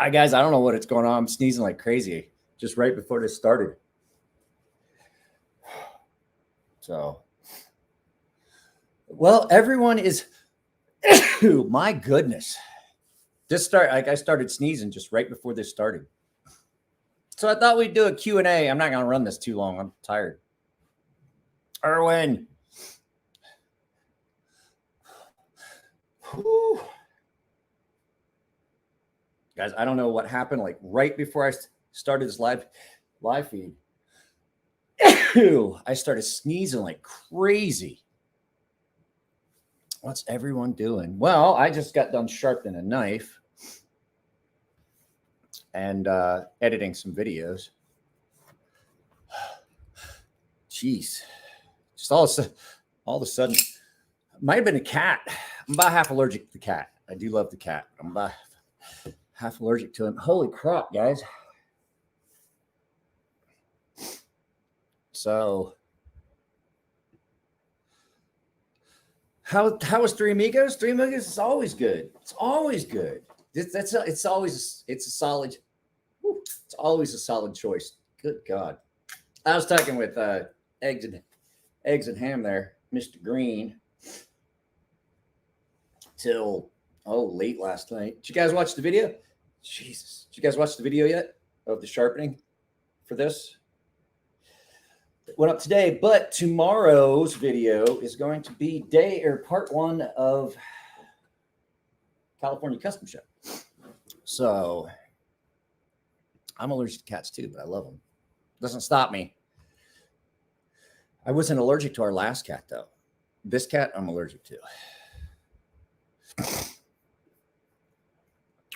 Hi, guys. I don't know what's going on. I'm sneezing like crazy just right before this started. So, well, everyone is, my goodness. I started sneezing just right before this started. So I thought we'd do a Q&A. I'm not going to run this too long. I'm tired. Erwin. Whew. Guys, I don't know what happened. Like right before I started this live feed, I started sneezing like crazy. What's everyone doing? Well, I just got done sharpening a knife and editing some videos. Jeez. Just all of a sudden, might have been a cat. I'm about half allergic to the cat. I do love the cat. I'm about half allergic to him. Holy crap, guys. So, how was Three Amigos? Three Amigos is always good. It's always good. It's always a solid. It's always a solid choice. Good God. I was talking with eggs and ham there, Mr. Green, till late last night. Did you guys watch the video? Jesus. Did you guys watch the video yet of the sharpening for this? It went up today, but tomorrow's video is going to be part 1 of California Custom Show. So I'm allergic to cats too, but I love them. Doesn't stop me. I wasn't allergic to our last cat though. This cat I'm allergic to.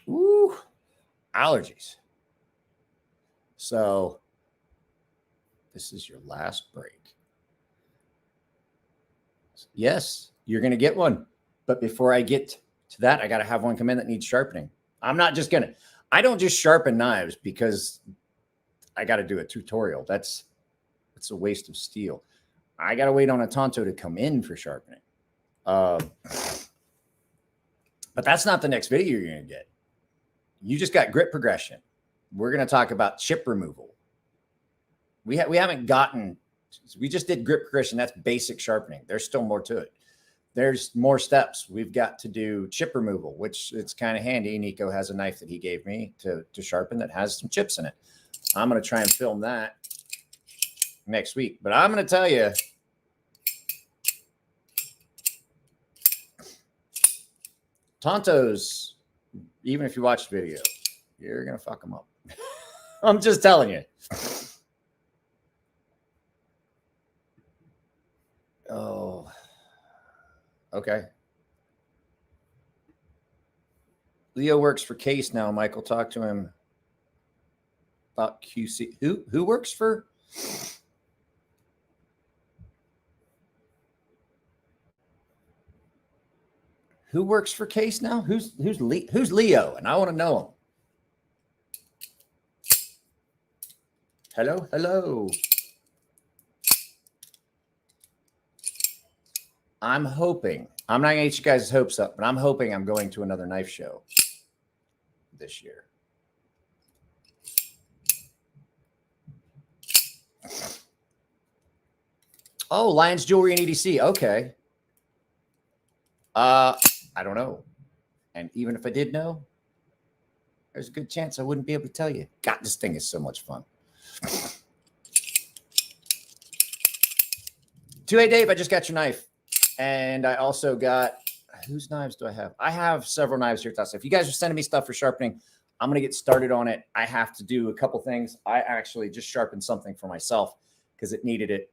Ooh, allergies. So this is your last break. Yes, you're going to get one. But before I get to that, I got to have one come in that needs sharpening. I don't just sharpen knives because I got to do a tutorial. That's a waste of steel. I got to wait on a Tonto to come in for sharpening. But that's not the next video you're going to get. You just got grip progression. We're going to talk about chip removal. We haven't gotten, we just did grip progression. That's basic sharpening. There's still more to it. There's more steps. We've got to do chip removal, which it's kind of handy. Nico has a knife that he gave me to sharpen that has some chips in it. I'm going to try and film that next week. But I'm going to tell you, Tontos, even if you watch the video, you're going to fuck them up. I'm just telling you. Oh, okay. Leo works for Case now. Michael, talk to him about QC. Who works for? Who works for Case now? Who's Leo? And I want to know him. Hello. I'm hoping, I'm not going to get you guys' hopes up, but I'm hoping I'm going to another knife show this year. Oh, Lions Jewelry and EDC. Okay. I don't know. And even if I did know, there's a good chance I wouldn't be able to tell you. God, this thing is so much fun. 2A Dave, I just got your knife. And I also got, whose knives do I have? I have several knives here. So if you guys are sending me stuff for sharpening, I'm going to get started on it. I have to do a couple things. I actually just sharpened something for myself because it needed it.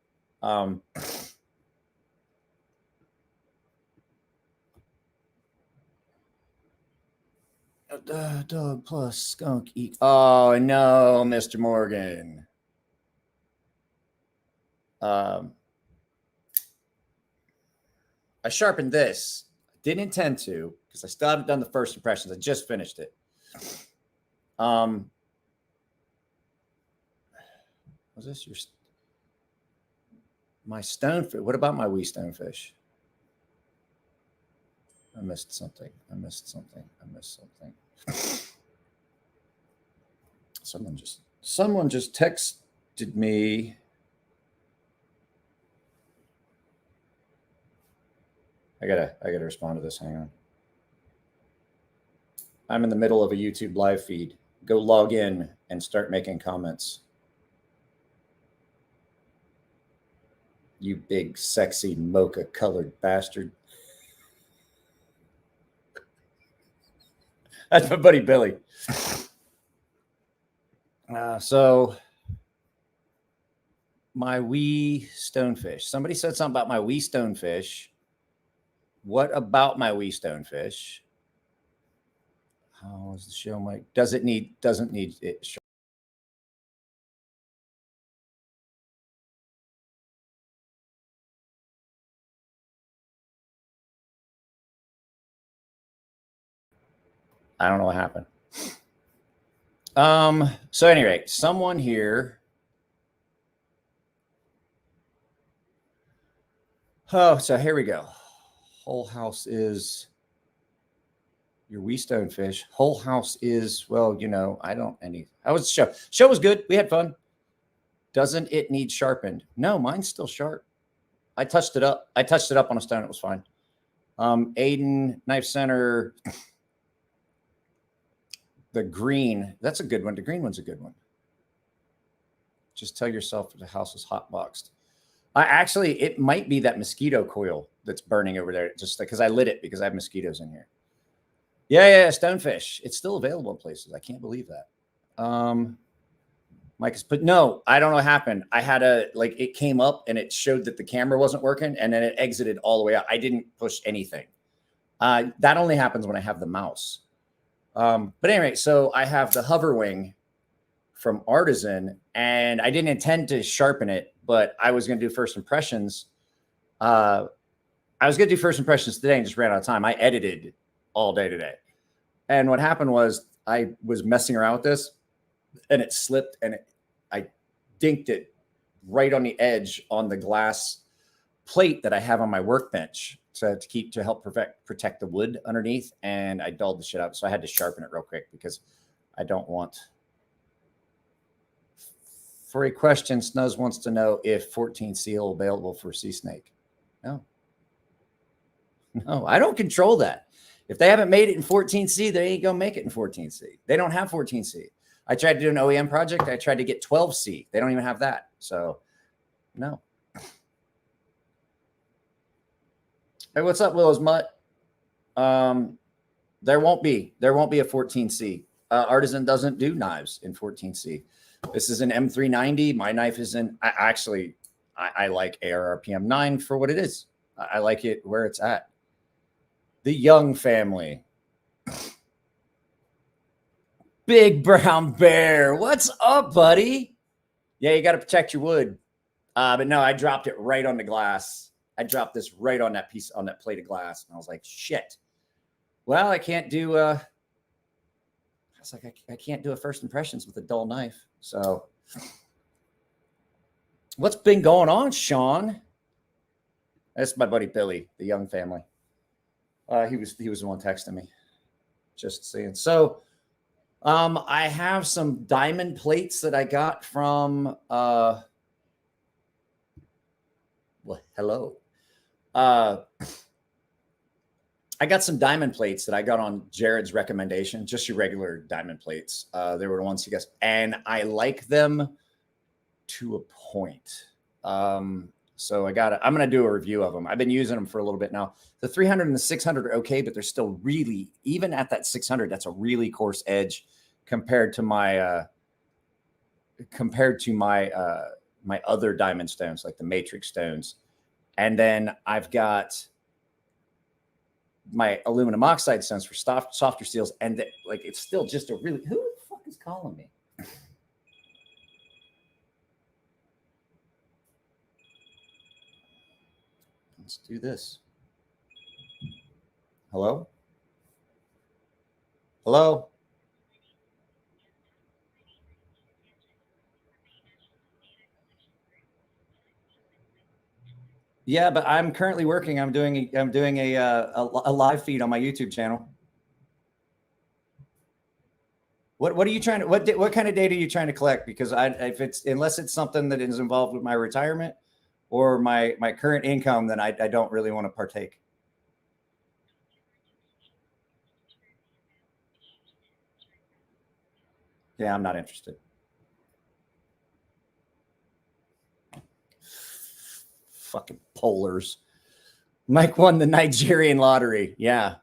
Dog plus skunk eat. Oh, no, Mr. Morgan. I sharpened this. I didn't intend to because I still haven't done the first impressions. I just finished it. Was this my stonefish? What about my wee stonefish? I missed something. Someone just texted me. I gotta respond to this. Hang on. I'm in the middle of a YouTube live feed. Go log in and start making comments. You big, sexy, mocha-colored bastard. That's my buddy Billy. So my wee stonefish. Somebody said something about my wee stonefish. What about my wee stonefish? How is the show, Mike? Doesn't need it. I don't know what happened. So anyway, someone here. Oh, so here we go. Whole house is your wee stonefish. Whole house is, well, you know, show was good. We had fun. Doesn't it need sharpened? No, mine's still sharp. I touched it up on a stone. It was fine. Aiden, Knife Center. The green, that's a good one. The green one's a good one. Just tell yourself the house is hot boxed. It might be that mosquito coil that's burning over there, just because I lit it because I have mosquitoes in here. Yeah, stonefish. It's still available in places. I can't believe that. Mike is put. No, I don't know what happened. I had it came up and it showed that the camera wasn't working, and then it exited all the way out. I didn't push anything. That only happens when I have the mouse. But anyway, so I have the hover wing from Artisan, and I didn't intend to sharpen it, but I was going to do first impressions. I was going to do first impressions today and just ran out of time. I edited all day today. And what happened was I was messing around with this and it slipped, and I dinked it right on the edge on the glass plate that I have on my workbench to help protect the wood underneath. And I dulled the shit up. So I had to sharpen it real quick because I don't want. For a question, Snuzz wants to know if 14 seal available for sea snake. No, I don't control that. If they haven't made it in 14C, they ain't gonna make it in 14C. They don't have 14C. I tried to do an OEM project. I tried to get 12C. They don't even have that. So no. Hey, what's up, Willow's Mutt? There won't be a 14C. Artisan doesn't do knives in 14C. This is an M390. My knife is in. I like ARRPM 9 for what it is. I like it where it's at. The Young family. Big Brown Bear. What's up, buddy? Yeah, you got to protect your wood. But no, I dropped it right on the glass. I dropped this right on that piece, on that plate of glass. And I was like, shit. Well, I can't do, I was like, I can't do a first impressions with a dull knife. So what's been going on, Sean? That's my buddy, Billy, the Young family. He was the one texting me, just saying. So, I have some diamond plates that I got from, well, hello. I got some diamond plates that I got on Jared's recommendation, just your regular diamond plates. They were the ones he guessed, and I like them to a point. So I'm going to do a review of them. I've been using them for a little bit now. The 300 and the 600 are okay, but they're still really, even at that 600, that's a really coarse edge compared to my my other diamond stones, like the matrix stones. And then I've got my aluminum oxide stones for softer seals. And it's still just a really, who the fuck is calling me? Let's do this. Hello? Hello? Yeah, but I'm currently working. I'm doing a live feed on my YouTube channel. What are you trying to what kind of data are you trying to collect? Because if it's unless it's something that is involved with my retirement or my current income, then I don't really want to partake. Yeah, I'm not interested. Fucking polars. Mike won the Nigerian lottery. Yeah.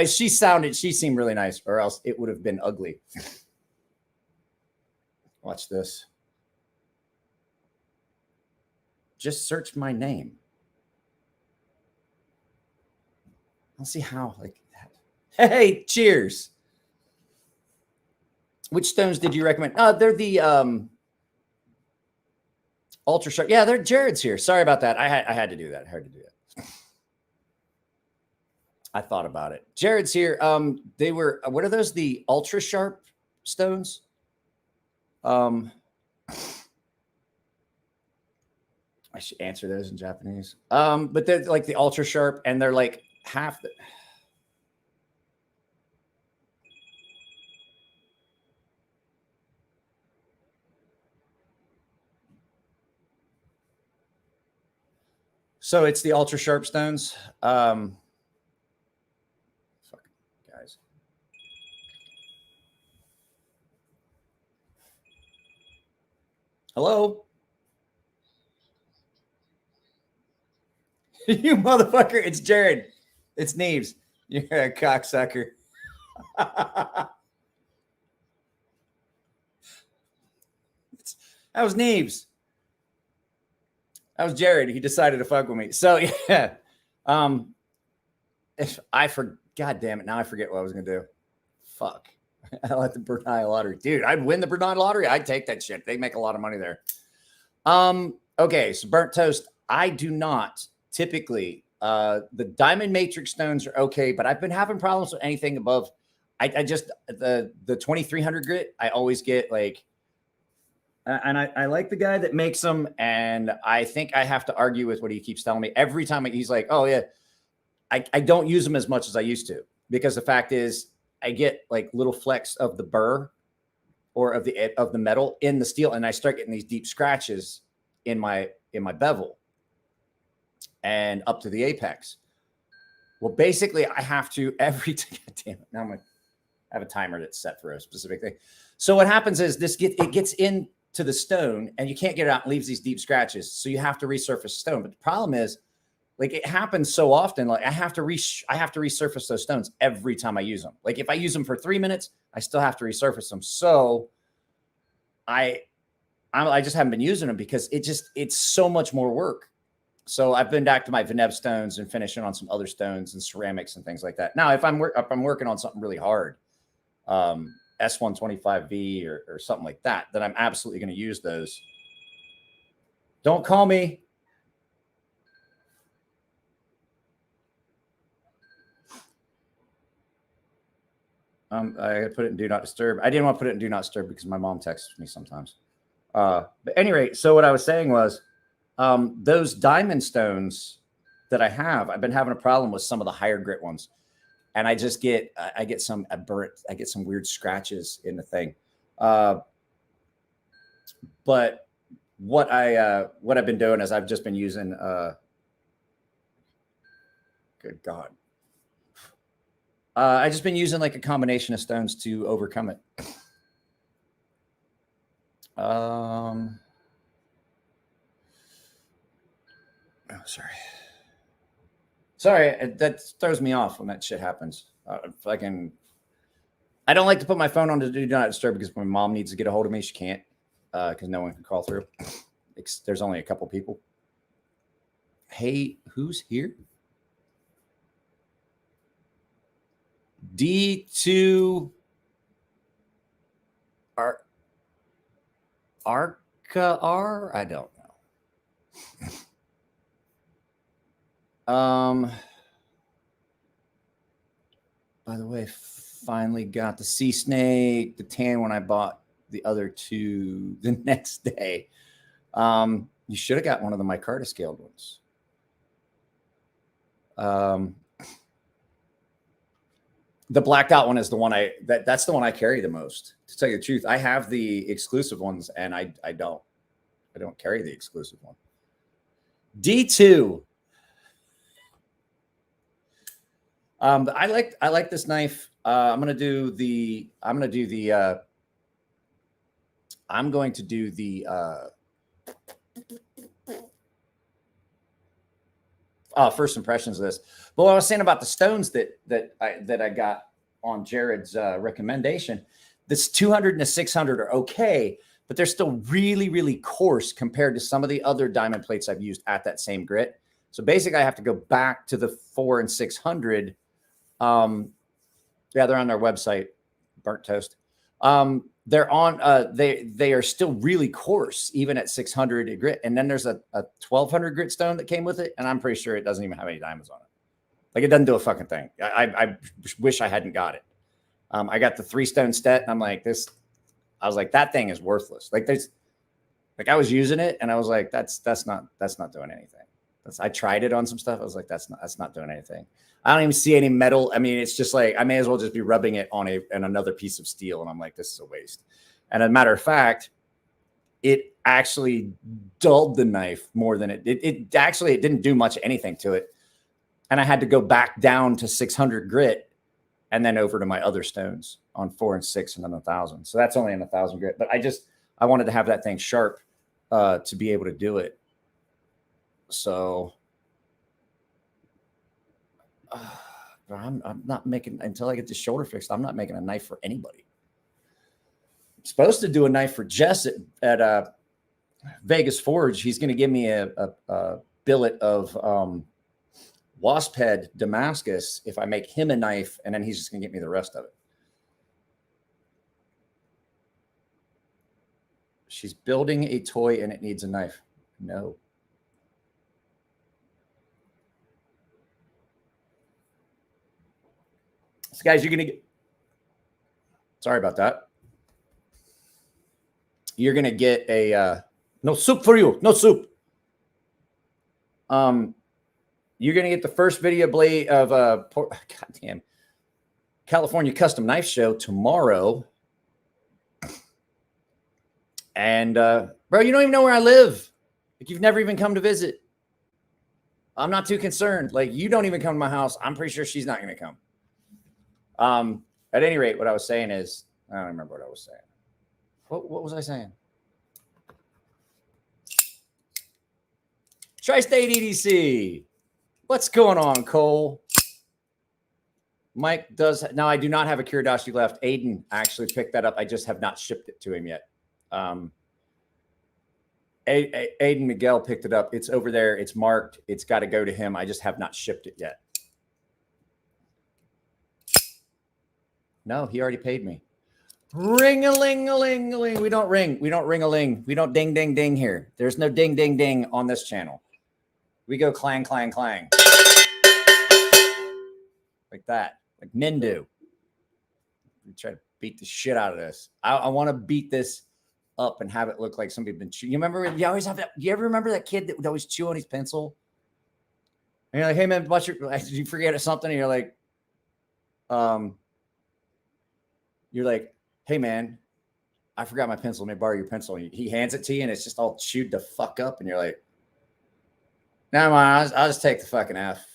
She seemed really nice, or else it would have been ugly. Watch this. Just search my name. I'll see how like that. Hey, cheers. Which stones did you recommend? They're the ultra sharp. Yeah, they're Jared's here. Sorry about that. I had to do that. I had to do that. I thought about it. Jared's here. They were what are those? The ultra sharp stones? I should answer those in Japanese. But they're like the ultra sharp, and they're like half the. So it's the ultra sharp stones. Fuck, guys. Hello? You motherfucker. It's Jared. It's Neves. You're a cocksucker. That was Neves. That was Jared. He decided to fuck with me. So yeah. If I God damn it, now I forget what I was gonna do. Fuck. I like the Brunei lottery. Dude, I'd win the Brunei lottery. I'd take that shit. They make a lot of money there. Okay, so burnt toast. I do not typically the diamond matrix stones are okay, but I've been having problems with anything above. I just the 2300 grit, I always get like and I like the guy that makes them, and I think I have to argue with what he keeps telling me every time. He's like, "Oh yeah, I don't use them as much as I used to," because the fact is, I get like little flecks of the burr or of the metal in the steel, and I start getting these deep scratches in my bevel and up to the apex. Well, basically, I have to every God damn it. Now I have a timer that's set for a specific thing. So what happens is it gets into the stone, and you can't get it out, and leaves these deep scratches. So you have to resurface stone. But the problem is, like, it happens so often. Like I have to resurface those stones every time I use them. Like if I use them for 3 minutes, I still have to resurface them. So I just haven't been using them because it's so much more work. So I've been back to my Veneb stones and finishing on some other stones and ceramics and things like that. Now, if I'm working on something really hard, S125V or something like that, then I'm absolutely going to use those. Don't call me. I put it in do not disturb. I didn't want to put it in do not disturb because my mom texts me sometimes. But at any rate, so what I was saying was those diamond stones that I've been having a problem with some of the higher grit ones. And I just get some weird scratches in the thing. But what I've been doing is I've just been using good God. I just been using like a combination of stones to overcome it. Oh, sorry. That throws me off when that shit happens. I don't like to put my phone on to do not disturb because my mom needs to get a hold of me. She can't because no one can call through. There's only a couple people. Hey, who's here? D2 Arca R? I don't know. By the way, finally got the sea snake, the tan when I bought the other two the next day. You should have got one of the micarta scaled ones. The blacked out one is the one that's the one I carry the most. To tell you the truth, I have the exclusive ones, and I don't carry the exclusive one. D2. I like this knife. I'm going to do the first impressions of this. But what I was saying about the stones that I got on Jared's recommendation, this 200 and a 600 are okay, but they're still really, really coarse compared to some of the other diamond plates I've used at that same grit. So basically, I have to go back to the 4 and 600. Yeah, they're on their website, Burnt Toast. They're on. They are still really coarse, even at 600 grit. And then there's a 1200 grit stone that came with it, and I'm pretty sure it doesn't even have any diamonds on it. Like, it doesn't do a fucking thing. I wish I hadn't got it. I got the 3-stone stet, and I'm like, this. I was like, that thing is worthless. Like, I was using it, and I was like, that's not doing anything. I tried it on some stuff. I was like, that's not doing anything. I don't even see any metal. I mean, it's just like, I may as well just be rubbing it on another piece of steel. And I'm like, this is a waste. And as a matter of fact, it actually dulled the knife more than it didn't do much anything to it. And I had to go back down to 600 grit and then over to my other stones on 4 and 6 and then 1,000. So that's only in 1,000 grit. But I wanted to have that thing sharp to be able to do it. So I'm not making, until I get the shoulder fixed, I'm not making a knife for anybody. I'm supposed to do a knife for Jess at Vegas Forge. He's going to give me a billet of wasp head Damascus if I make him a knife, and then he's just going to get me the rest of it. She's building a toy and it needs a knife. No. So guys, you're going to get, sorry about that. You're going to get no soup for you. No soup. You're going to get the first video blade of goddamn California Custom Knife Show tomorrow. And bro, you don't even know where I live. Like, you've never even come to visit. I'm not too concerned. Like, you don't even come to my house. I'm pretty sure she's not going to come. At any rate, what I was saying is, I don't remember what I was saying. What was I saying? Tri-State EDC. What's going on, Cole? Mike does. Now, I do not have a Kiridashi left. Aiden actually picked that up. I just have not shipped it to him yet. Aiden Miguel picked it up. It's over there. It's marked. It's got to go to him. I just have not shipped it yet. No, he already paid me. Ring-a-ling-a-ling-a-ling. We don't ring. We don't ring-a-ling. We don't ding-ding-ding here. There's no ding-ding-ding on this channel. We go clang, clang, clang. Like that. Like Nindu. We try to beat the shit out of this. I want to beat this up and have it look like somebody been chewing. You remember, you always have that. You ever remember that kid that would always chew on his pencil? And you're like, hey man, did you forget something? And you're like, hey man, I forgot my pencil. Let me borrow your pencil. And he hands it to you and it's just all chewed the fuck up. And you're like, never mind, I'll just take the fucking F.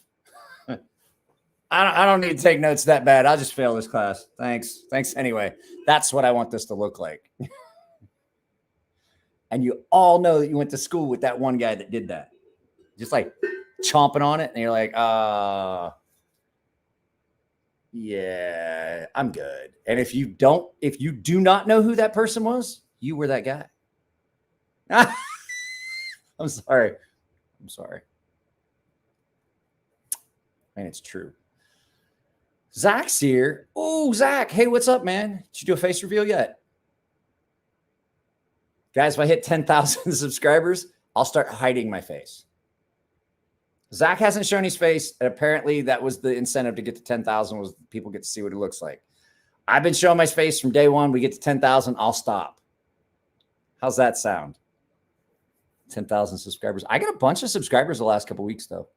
I don't need to take notes that bad. I'll just fail this class. Thanks. Thanks anyway. That's what I want this to look like. And you all know that you went to school with that one guy that did that. Just like chomping on it. And you're like, yeah, I'm good. And if you do not know who that person was, you were that guy. I'm sorry. And it's true. Zach's here. Oh, Zach. Hey, what's up, man? Did you do a face reveal yet? Guys, if I hit 10,000 subscribers, I'll start hiding my face. Zach hasn't shown his face. And apparently, that was the incentive to get to 10,000 was people get to see what it looks like. I've been showing my face from day one. We get to 10,000, I'll stop. How's that sound? 10,000 subscribers. I got a bunch of subscribers the last couple of weeks, though.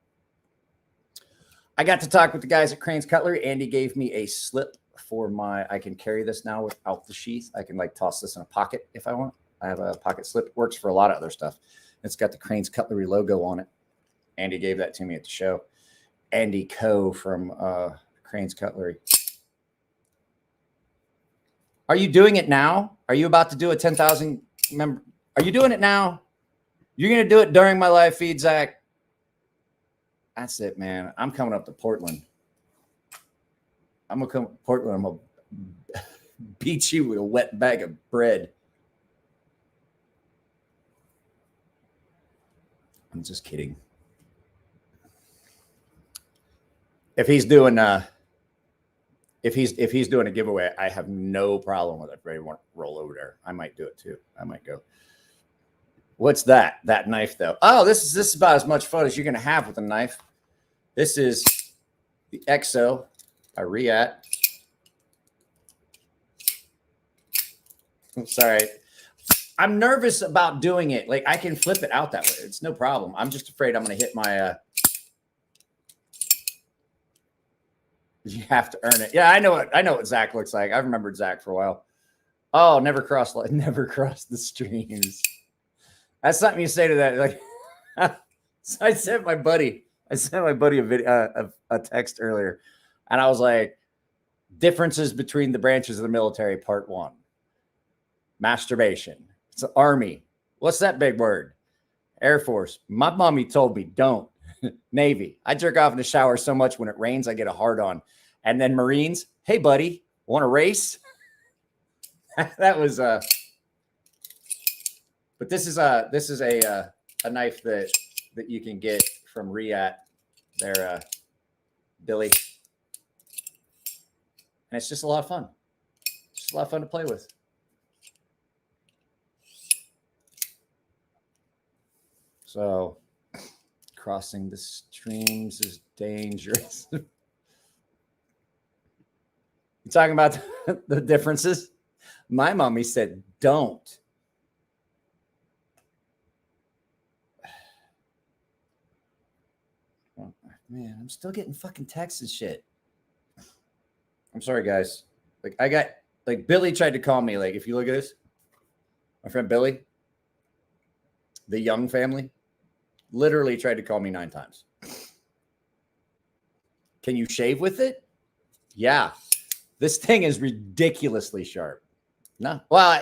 I got to talk with the guys at Crane's Cutlery. Andy gave me a slip for I can carry this now without the sheath. I can like toss this in a pocket if I want. I have a pocket slip. It works for a lot of other stuff. It's got the Crane's Cutlery logo on it. Andy gave that to me at the show. Andy Coe from Crane's Cutlery. Are you doing it now? Are you about to do a 10,000 member? Are you doing it now? You're going to do it during my live feed, Zach? That's it, man. I'm coming up to Portland. I'm going to come to Portland. I'm going to beat you with a wet bag of bread. I'm just kidding. If he's doing if he's doing a giveaway, I have no problem with it. If they want to roll over there, I might do it too. I might go. What's that? That knife, though. Oh, this is about as much fun as you're going to have with a knife. This is the EXO by Riat. I'm sorry. I'm nervous about doing it. Like, I can flip it out that way. It's no problem. I'm just afraid I'm going to hit my you have to earn it. Yeah, I know what Zach looks like. I've remembered Zach for a while. Oh, never cross the streams. That's something you say to that. Like, so I sent my buddy a video, a text earlier, and I was like, differences between the branches of the military, part 1. Masturbation. It's the Army. What's that big word? Air Force. My mommy told me don't. Navy. I jerk off in the shower so much when it rains, I get a hard on. And then Marines. Hey, buddy, want to race? That was but this is a knife that you can get from Riat. They're Billy, and it's just a lot of fun. Just a lot of fun to play with. So, crossing the streams is dangerous. You talking about the differences? My mommy said, don't. Oh, man, I'm still getting fucking texts and shit. I'm sorry, guys. Like, I got, like, Billy tried to call me. Like, if you look at this, my friend Billy, the Young family, literally tried to call me 9 times. Can you shave with it? Yeah. This thing is ridiculously sharp. No. Well,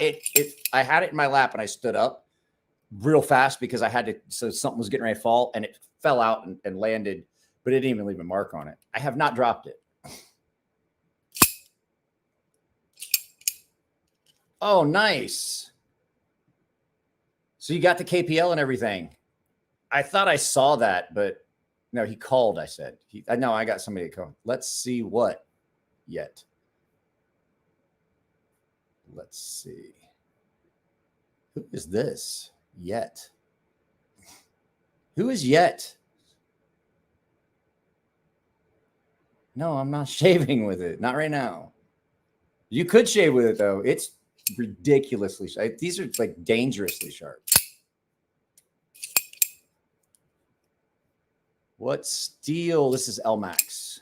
I had it in my lap and I stood up real fast because I had to, so something was getting ready to fall and it fell out and landed, but it didn't even leave a mark on it. I have not dropped it. Oh, nice. So you got the KPL and everything. I thought I saw that, but no, he called, I said. I know I got somebody to call. Let's see what yet. Let's see. Who is this? Yet. Who is Yet? No, I'm not shaving with it. Not right now. You could shave with it, though. It's ridiculously sharp. These are like dangerously sharp. What steel? This is Elmax.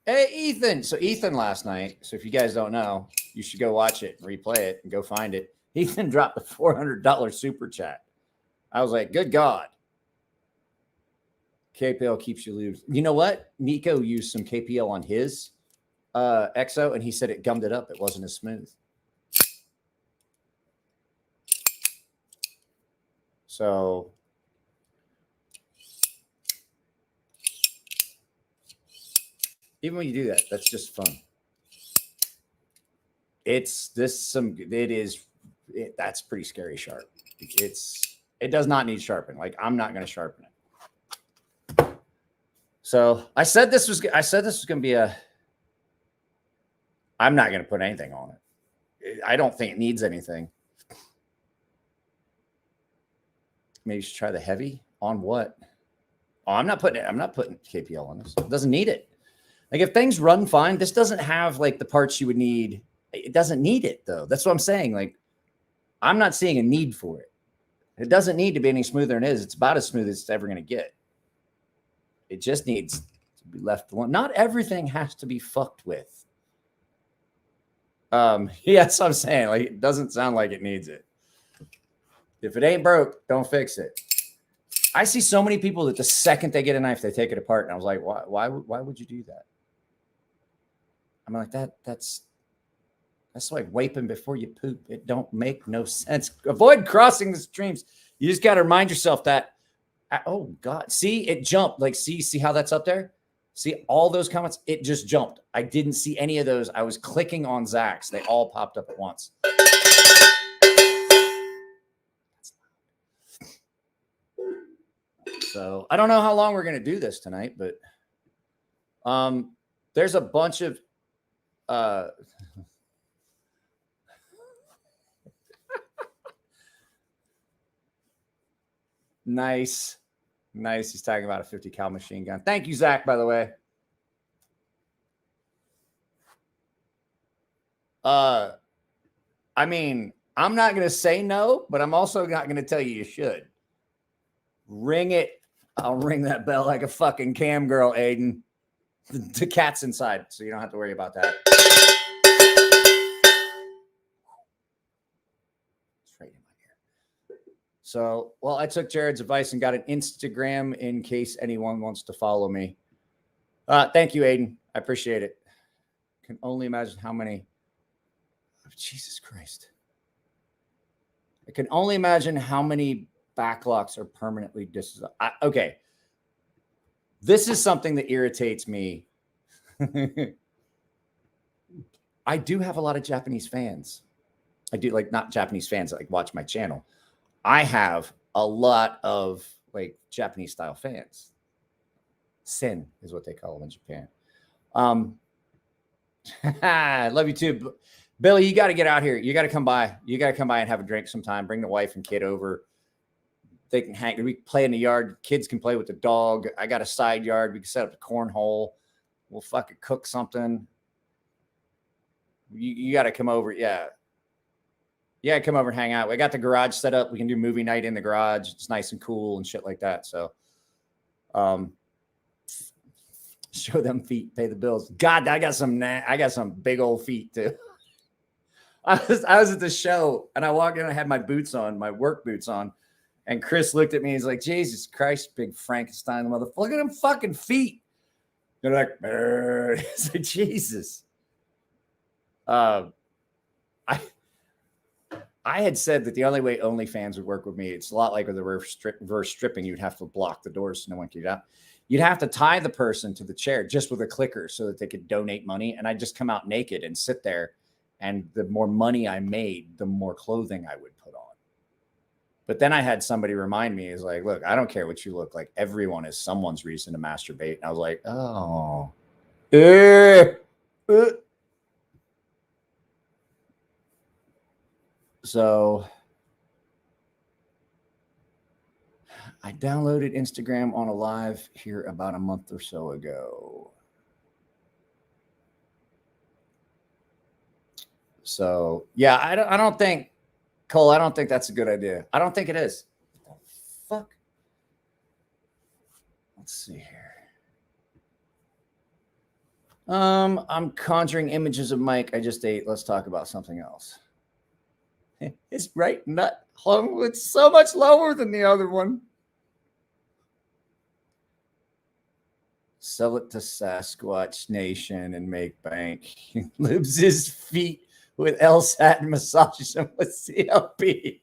Hey, Ethan. So Ethan last night, so if you guys don't know, you should go watch it, replay it, and go find it. Ethan dropped the $400 super chat. I was like, good God. KPL keeps you loose. You know what? Nico used some KPL on his EXO, and he said it gummed it up. It wasn't as smooth. So even when you do that, that's just fun. That's pretty scary sharp. It does not need sharpening. Like, I'm not going to sharpen it. So I said this was going to be I'm not going to put anything on it. I don't think it needs anything. Maybe you should try the heavy on what? Oh, I'm not putting KPL on this. It doesn't need it. Like, if things run fine, this doesn't have like the parts you would need. It doesn't need it though. That's what I'm saying. Like, I'm not seeing a need for it. It doesn't need to be any smoother than it is. It's about as smooth as it's ever going to get. It just needs to be left alone. Not everything has to be fucked with. Yeah, that's what I'm saying. Like, it doesn't sound like it needs it. If it ain't broke, don't fix it. I see so many people that the second they get a knife, they take it apart. And I was like, why would you do that? I'm like, that's like wiping before you poop. It don't make no sense. Avoid crossing the streams. You just got to remind yourself that, oh God, see, it jumped. Like, see how that's up there? See all those comments? It just jumped. I didn't see any of those. I was clicking on Zach's. They all popped up at once. So I don't know how long we're going to do this tonight, but there's a bunch of nice. He's talking about a 50 cal machine gun. Thank you, Zach, by the way. I mean, I'm not going to say no, but I'm also not going to tell you should. Ring it. I'll ring that bell like a fucking cam girl, Aiden. The cat's inside, so you don't have to worry about that. It's right in my ear. So, well, I took Jared's advice and got an Instagram in case anyone wants to follow me. Thank you, Aiden. I appreciate it. Can only imagine how many. Oh, Jesus Christ. I can only imagine how many backlocks are permanently disassembled. Okay. This is something that irritates me. I do have a lot of Japanese fans. I do, like, not Japanese fans that like watch my channel. I have a lot of like Japanese style fans. Sen is what they call them in Japan. I love you too. Billy, you got to get out here. You got to come by. You got to come by and have a drink sometime. Bring the wife and kid over. They can hang. We play in the yard. Kids can play with the dog. I got a side yard. We can set up a cornhole. We'll fucking cook something. You got to come over. Yeah. Yeah, come over and hang out. We got the garage set up. We can do movie night in the garage. It's nice and cool and shit like that. So, show them feet, pay the bills. God, I got some big old feet too. I was at the show and I walked in. I had my boots on, my work boots on. And Chris looked at me. He's like, Jesus Christ, big Frankenstein motherfucker. Look at them fucking feet. They're like, it's like, Jesus. I had said that the only way OnlyFans would work with me, it's a lot like with the reverse stripping. You'd have to block the doors so no one could get out. You'd have to tie the person to the chair just with a clicker so that they could donate money. And I'd just come out naked and sit there. And the more money I made, the more clothing I would put on. But then I had somebody remind me, is like, look, I don't care what you look like. Everyone is someone's reason to masturbate. And I was like, oh. So I downloaded Instagram on a live here about a month or so ago. So, yeah, I don't think, Cole, I don't think that's a good idea. I don't think it is. What the fuck? Let's see here. I'm conjuring images of Mike I just ate. Let's talk about something else. His right nut hung. It's so much lower than the other one. Sell it to Sasquatch Nation and make bank. He lives his feet with LSAT and massages him with CLP.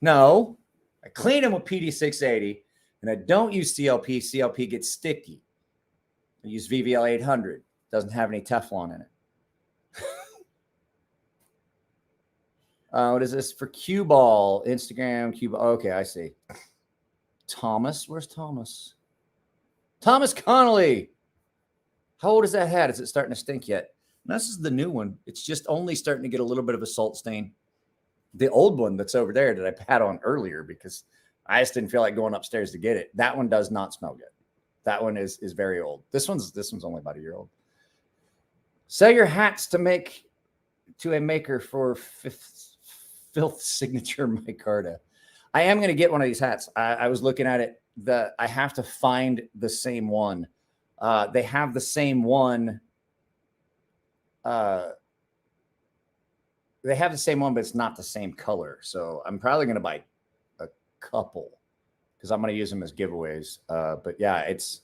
No, I clean him with PD680 and I don't use CLP. CLP gets sticky. I use VVL 800. Doesn't have any Teflon in it. What is this for? Cue ball, Instagram, cue ball. Okay, I see. Thomas, where's Thomas? Thomas Connolly. How old is that hat? Is it starting to stink yet? No, this is the new one. It's just only starting to get a little bit of a salt stain. The old one that's over there that I had on earlier because I just didn't feel like going upstairs to get it. That one does not smell good. That one is very old. This one's only about a year old. Sell your hats to make to a maker for filth signature micarta. I am going to get one of these hats. I was looking at it. I have to find the same one. They have the same one. They have the same one, but it's not the same color. So I'm probably going to buy a couple because I'm going to use them as giveaways. But yeah, it's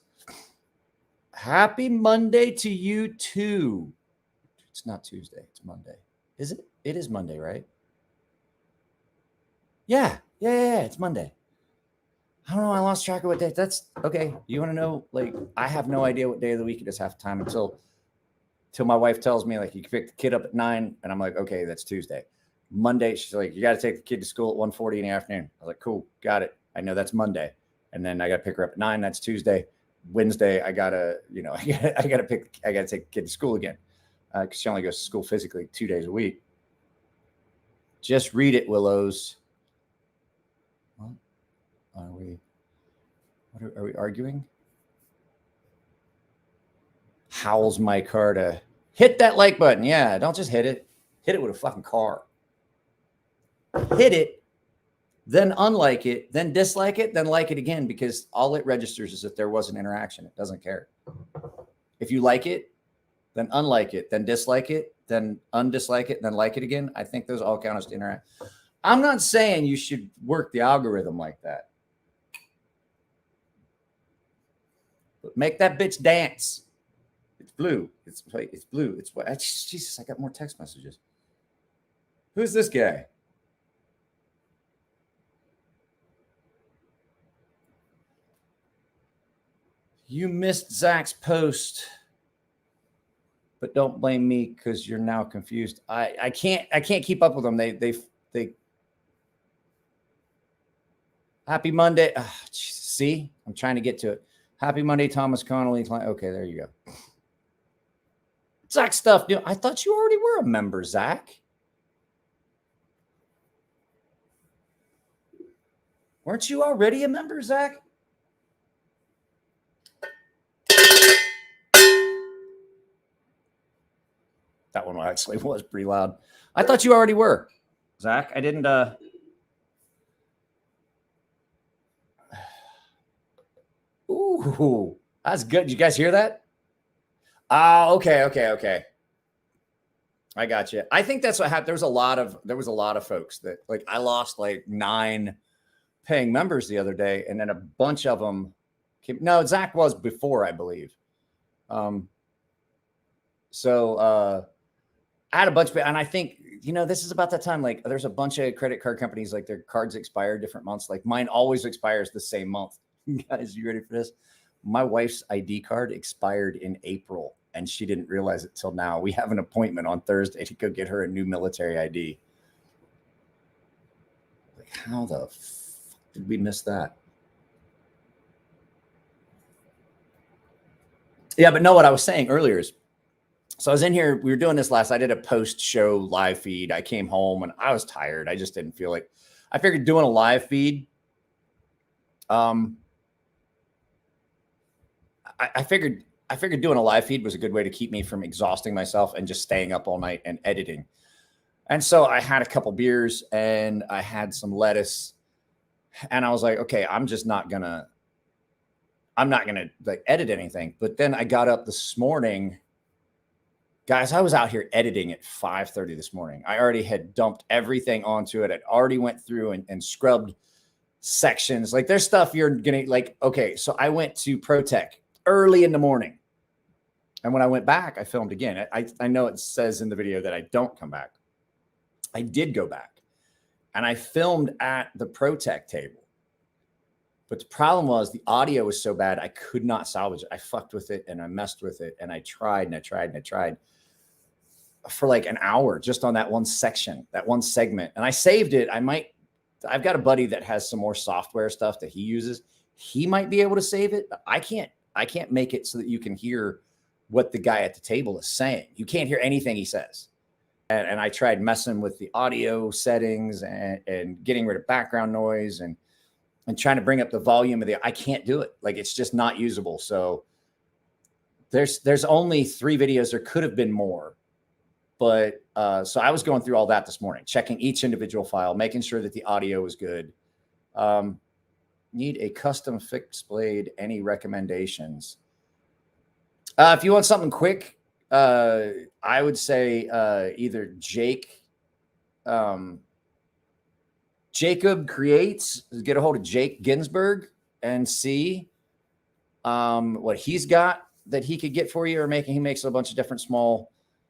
happy Monday to you too. It's not Tuesday. It's Monday. Is it? It is Monday, right? Yeah. It's Monday. I don't know. I lost track of what day. That's okay. You want to know? Like, I have no idea what day of the week it is half the time until my wife tells me, like, you can pick the kid up at 9. And I'm like, okay, that's Tuesday. Monday, she's like, you got to take the kid to school at 1:40 in the afternoon. I was like, cool, got it. I know that's Monday. And then I got to pick her up at 9. That's Tuesday. Wednesday, I got to take the kid to school again. Because she only goes to school physically 2 days a week. Just read it, Willows. What are we arguing? Howls micarta. Hit that like button. Yeah, don't just hit it. Hit it with a fucking car. Hit it, then unlike it, then dislike it, then like it again, because all it registers is that there was an interaction. It doesn't care. If you like it, then unlike it, then dislike it, then undislike it, then like it again. I think those all count as interact. I'm not saying you should work the algorithm like that. But make that bitch dance. It's blue. It's blue. It's what? Jesus, I got more text messages. Who's this guy? You missed Zach's post, but don't blame me because you're now confused. I can't keep up with them. They Happy Monday. Oh, see, I'm trying to get to it. Happy Monday, Thomas Connolly. Okay, there you go. Zach stuff. I thought you already were a member, Zach. Weren't you already a member, Zach? That one actually was pretty loud. I thought you already were, Zach. I didn't. Ooh, that's good. Did you guys hear that? Okay. I got you. I think that's what happened. There was a lot of folks that, like, I lost like 9 paying members the other day, and then a bunch of them came. No, Zach was before, I believe. So I had a bunch of, and I think, this is about that time. Like, there's a bunch of credit card companies, like, their cards expire different months. Like, mine always expires the same month. Guys, you ready for this? My wife's ID card expired in April, and she didn't realize it till now. We have an appointment on Thursday to go get her a new military ID. Like, how the fuck did we miss that? Yeah, but no, what I was saying earlier is, so I was in here, we were doing this last, I did a post-show live feed. I came home and I was tired. I just didn't feel like, I figured doing a live feed, I figured doing a live feed was a good way to keep me from exhausting myself and just staying up all night and editing. And so I had a couple beers and I had some lettuce, and I was like, okay, I'm not gonna like edit anything. But then I got up this morning, guys. I was out here editing at 5:30 this morning. I already had dumped everything onto it. I'd already went through and scrubbed sections. Like, there's stuff you're gonna like. Okay, so I went to ProTech early in the morning, and when I went back, I filmed again. I know it says in the video that I don't come back. I did go back, and I filmed at the ProTech table. But the problem was the audio was so bad, I could not salvage it. I fucked with it and I messed with it, and I tried for like an hour just on that one section, that one segment. And I saved it. I've got a buddy that has some more software stuff that he uses. He might be able to save it, but I can't make it so that you can hear what the guy at the table is saying. You can't hear anything he says. And I tried messing with the audio settings and getting rid of background noise and trying to bring up the volume of I can't do it. Like, it's just not usable. So there's only 3 videos. There could have been more. But so I was going through all that this morning, checking each individual file, making sure that the audio was good. Need a custom fixed blade. Any recommendations? If you want something quick, I would say either Jacob Creates. Get a hold of Jake Ginsburg and see what he's got that he could get for you, or he makes a bunch of different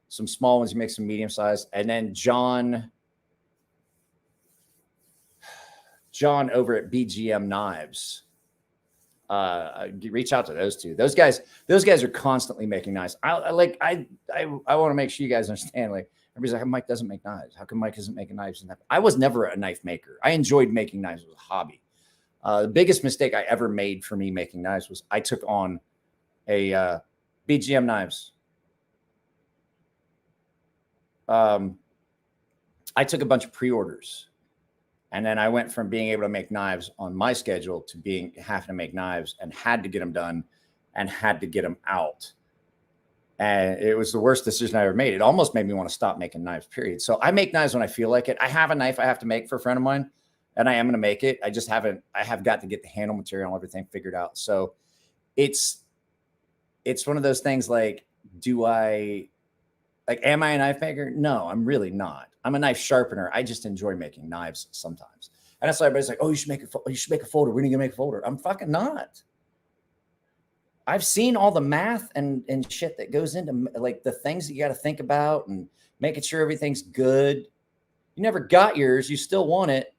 some small ones. He makes some medium sized, and then John over at BGM Knives. Reach out to those two. Those guys are constantly making knives. I want to make sure you guys understand. Like, everybody's like, Mike doesn't make knives. How come Mike isn't making knives? I was never a knife maker. I enjoyed making knives. It was a hobby. The biggest mistake I ever made for me making knives was I took on a BGM Knives. I took a bunch of pre-orders, and then I went from being able to make knives on my schedule to having to make knives and had to get them done and had to get them out. And it was the worst decision I ever made. It almost made me want to stop making knives, period. So I make knives when I feel like it. I have a knife I have to make for a friend of mine, and I am going to make it. I have got to get the handle material and everything figured out. So it's one of those things like, am I a knife maker? No, I'm really not. I'm a knife sharpener. I just enjoy making knives sometimes. And that's why everybody's like, oh, you should make a folder. When are you gonna make a folder? I'm fucking not. I've seen all the math and shit that goes into like the things that you got to think about and making sure everything's good. You never got yours. You still want it.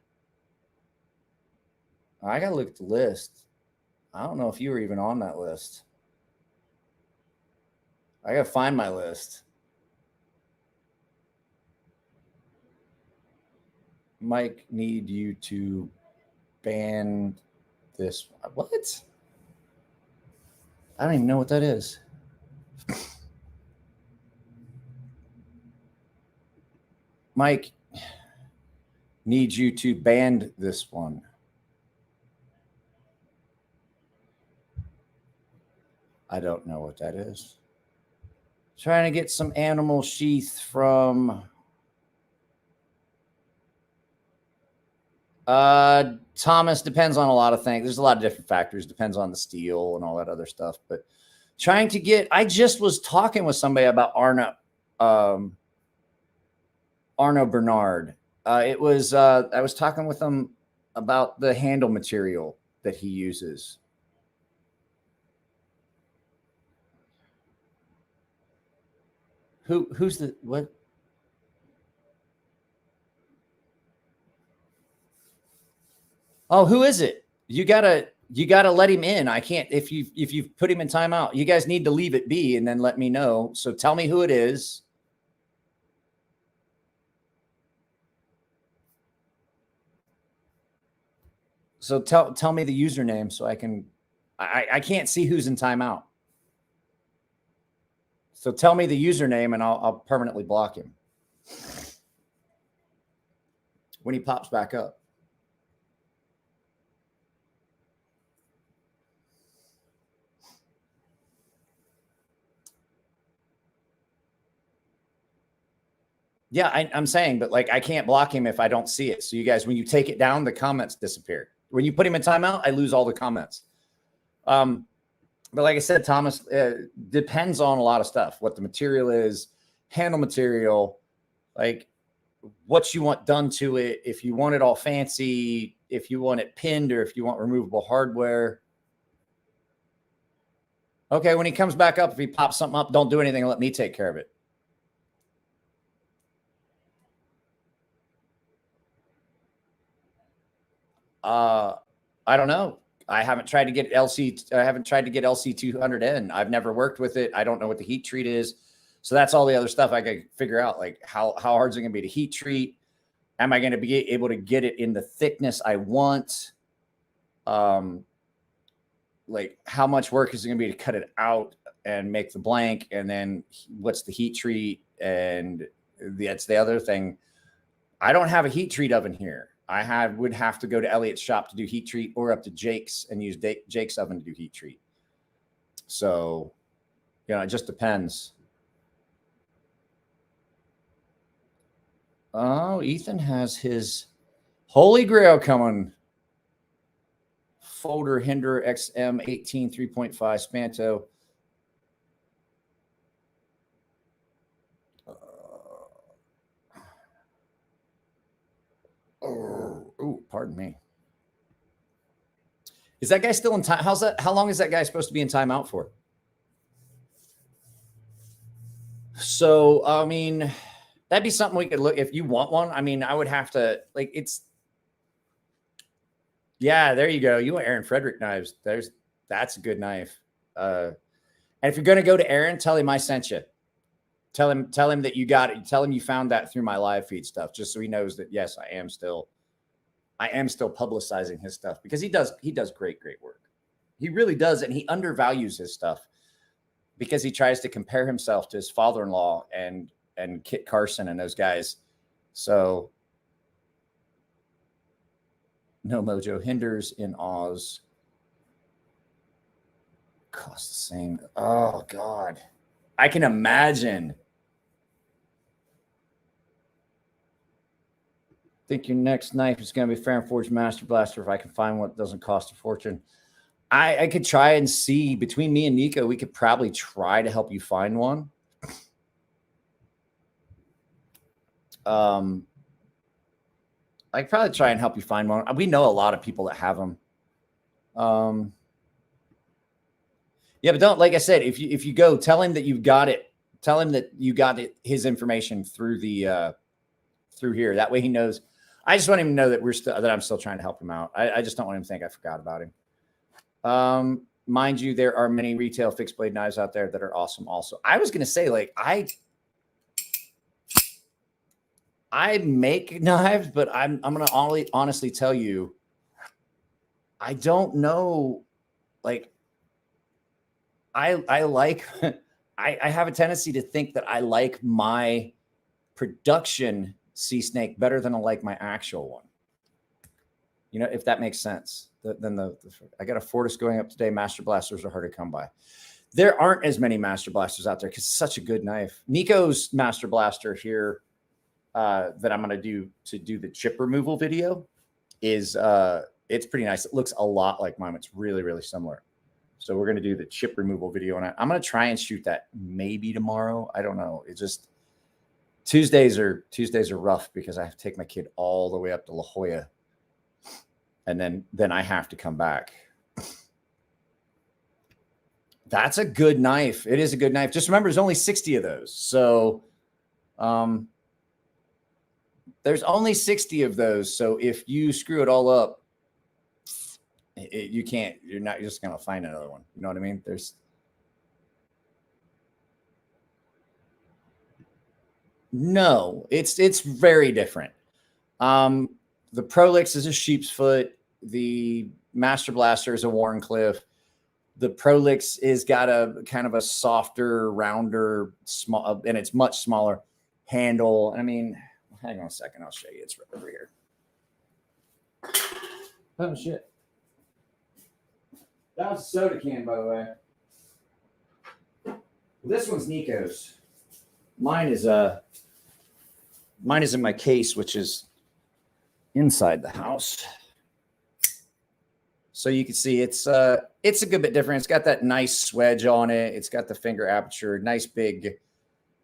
I got to look at the list. I don't know if you were even on that list. I got to find my list. Mike, need you to ban this. What? I don't even know what that is. Mike, need you to ban this one. I don't know what that is. Trying to get some animal sheath from Thomas. Depends on a lot of things. There's a lot of different factors. Depends on the steel and all that other stuff. But trying to get, I just was talking with somebody about Arno Bernard. I was talking with him about the handle material that he uses. Who's the what? Oh, who is it? You gotta let him in. I can't, if you've put him in timeout, you guys need to leave it be and then let me know. So tell me who it is. So tell me the username so I can't see who's in timeout. So tell me the username and I'll permanently block him when he pops back up. Yeah, I'm saying, but like I can't block him if I don't see it. So you guys, when you take it down, the comments disappear. When you put him in timeout, I lose all the comments. But like I said, Thomas, depends on a lot of stuff. What the material is, handle material, like what you want done to it. If you want it all fancy, if you want it pinned, or if you want removable hardware. Okay, when he comes back up, if he pops something up, don't do anything and let me take care of it. I don't know. I haven't tried to get LC200N. I've never worked with it. I don't know what the heat treat is. So that's all the other stuff I could figure out. Like how hard is it going to be to heat treat? Am I going to be able to get it in the thickness I want? Like how much work is it going to be to cut it out and make the blank? And then what's the heat treat? And that's the other thing. I don't have a heat treat oven here. Would have to go to Elliot's shop to do heat treat, or up to Jake's and use Jake's oven to do heat treat. So, it just depends. Oh, Ethan has his Holy Grail coming. Folder Hinder XM 18 3.5 Spanto. Oh, pardon me. Is that guy still in time? How long is that guy supposed to be in timeout for? So, I mean, that'd be something we could look if you want one. I mean, I would have to like it's. Yeah, there you go. You want Aaron Frederick knives? That's a good knife. And if you're gonna go to Aaron, tell him I sent you. Tell him that you got it. Tell him you found that through my live feed stuff, just so he knows that yes, I am still publicizing his stuff because he does great work. He really does, and he undervalues his stuff because he tries to compare himself to his father-in-law and Kit Carson and those guys. So no mojo hinders in Oz. Cost the same. Oh God. I can imagine. Think your next knife is going to be Farron Forge Master Blaster if I can find one that doesn't cost a fortune. I could try and see between me and Nico, we could probably try to help you find one. I could probably try and help you find one. We know a lot of people that have them. Yeah, but don't, like I said, if you go, tell him that you've got it. Tell him that you got it, his information through the through here. That way he knows. I just want him to know that that I'm still trying to help him out. I just don't want him to think I forgot about him. Mind you, there are many retail fixed blade knives out there that are awesome. Also, I was going to say, like, I make knives, but I'm going to honestly tell you, I don't know. Like, I like, I have a tendency to think that I like my production sea snake better than I like my actual one. You know, if that makes sense. I got a Fortis going up today. Master blasters are hard to come by. There aren't as many master blasters out there because it's such a good knife. Nico's master blaster here that I'm going to do the chip removal video is it's pretty nice. It looks a lot like mine. It's really, really similar. So we're going to do the chip removal video, and I'm going to try and shoot that maybe tomorrow. I don't know. It's just Tuesdays are rough because I have to take my kid all the way up to La Jolla. And then I have to come back. That's a good knife. It is a good knife. Just remember, there's only 60 of those. So there's only 60 of those. So if you screw it all up, you're not just going to find another one. You know what I mean? No, it's very different. The Prolix is a sheep's foot. The Master Blaster is a Warncliffe. The Prolix is got a kind of a softer, rounder, small, and it's much smaller handle. I mean, hang on a second. I'll show you. It's right over here. Oh, shit. That was a soda can, by the way. This one's Nico's. Mine is in my case, which is inside the house. So you can see it's a good bit different. It's got that nice swedge on it. It's got the finger aperture, nice big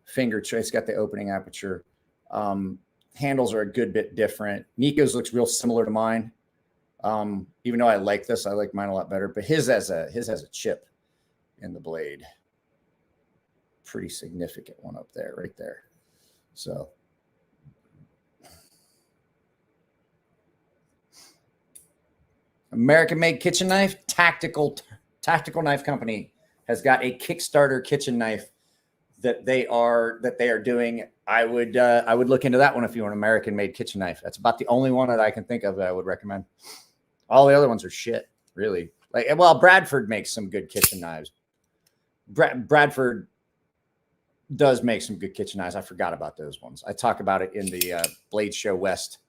finger tray. It's got the opening aperture. Handles are a good bit different. Nico's looks real similar to mine. Even though I like this, I like mine a lot better. But his has a chip in the blade. Pretty significant one up there, right there. So American-made kitchen knife, tactical knife company has got a Kickstarter kitchen knife that they are doing. I would look into that one if you want an American-made kitchen knife. That's about the only one that I can think of that I would recommend. All the other ones are shit, really. Like, well, Bradford makes some good kitchen knives. Bradford does make some good kitchen knives. I forgot about those ones. I talk about it in the Blade Show West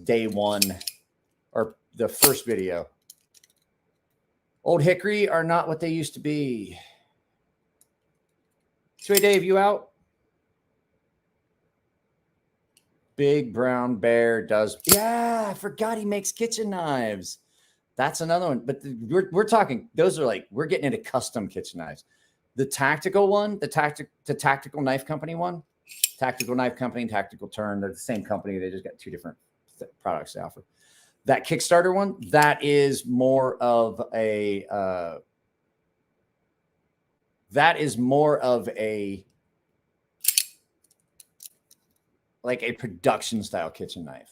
day one. Or the first video. Old Hickory are not what they used to be. Sweet Dave, you out? Big Brown Bear does. Yeah, I forgot he makes kitchen knives. That's another one. But we're talking, those are like, we're getting into custom kitchen knives. The tactical one, the tactical knife company one, Tactical Knife Company, Tactical Turn, they're the same company. They just got two different products they offer. That Kickstarter one, that is more of a like a production style kitchen knife.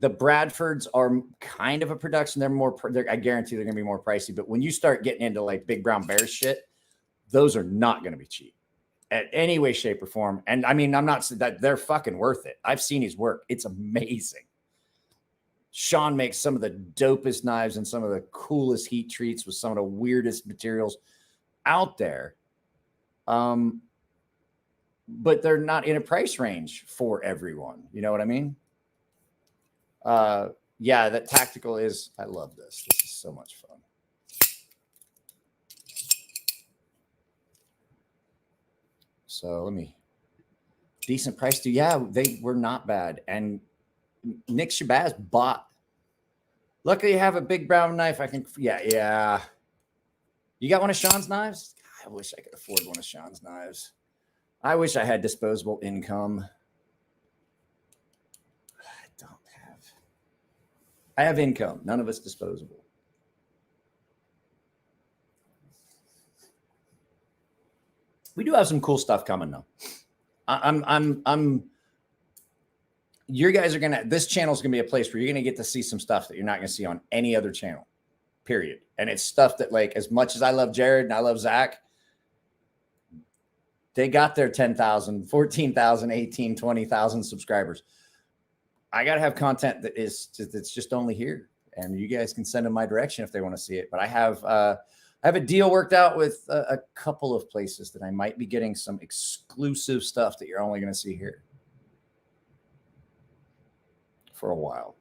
The Bradfords are kind of a production. I guarantee they're going to be more pricey. But when you start getting into like Big Brown Bear shit, those are not going to be cheap at any way, shape, or form. And I mean, I'm not saying that they're fucking worth it. I've seen his work. It's amazing. Sean makes some of the dopest knives and some of the coolest heat treats with some of the weirdest materials out there. But they're not in a price range for everyone. You know what I mean? Yeah, that tactical is, I love this. This is so much fun. So let me, decent price too. Yeah, they were not bad. And Nick Shabazz bought, luckily you have a Big Brown knife. Yeah. You got one of Sean's knives? I wish I could afford one of Sean's knives. I wish I had disposable income. I have income. None of it's disposable. We do have some cool stuff coming though. You guys are this channel is gonna be a place where you're gonna get to see some stuff that you're not gonna see on any other channel, period. And it's stuff that, like, as much as I love Jared and I love Zach, they got their 10,000, 14,000, 18, 20,000 subscribers. I got to have content that's just only here, and you guys can send them my direction if they want to see it. But I have a deal worked out with a couple of places that I might be getting some exclusive stuff that you're only going to see here for a while.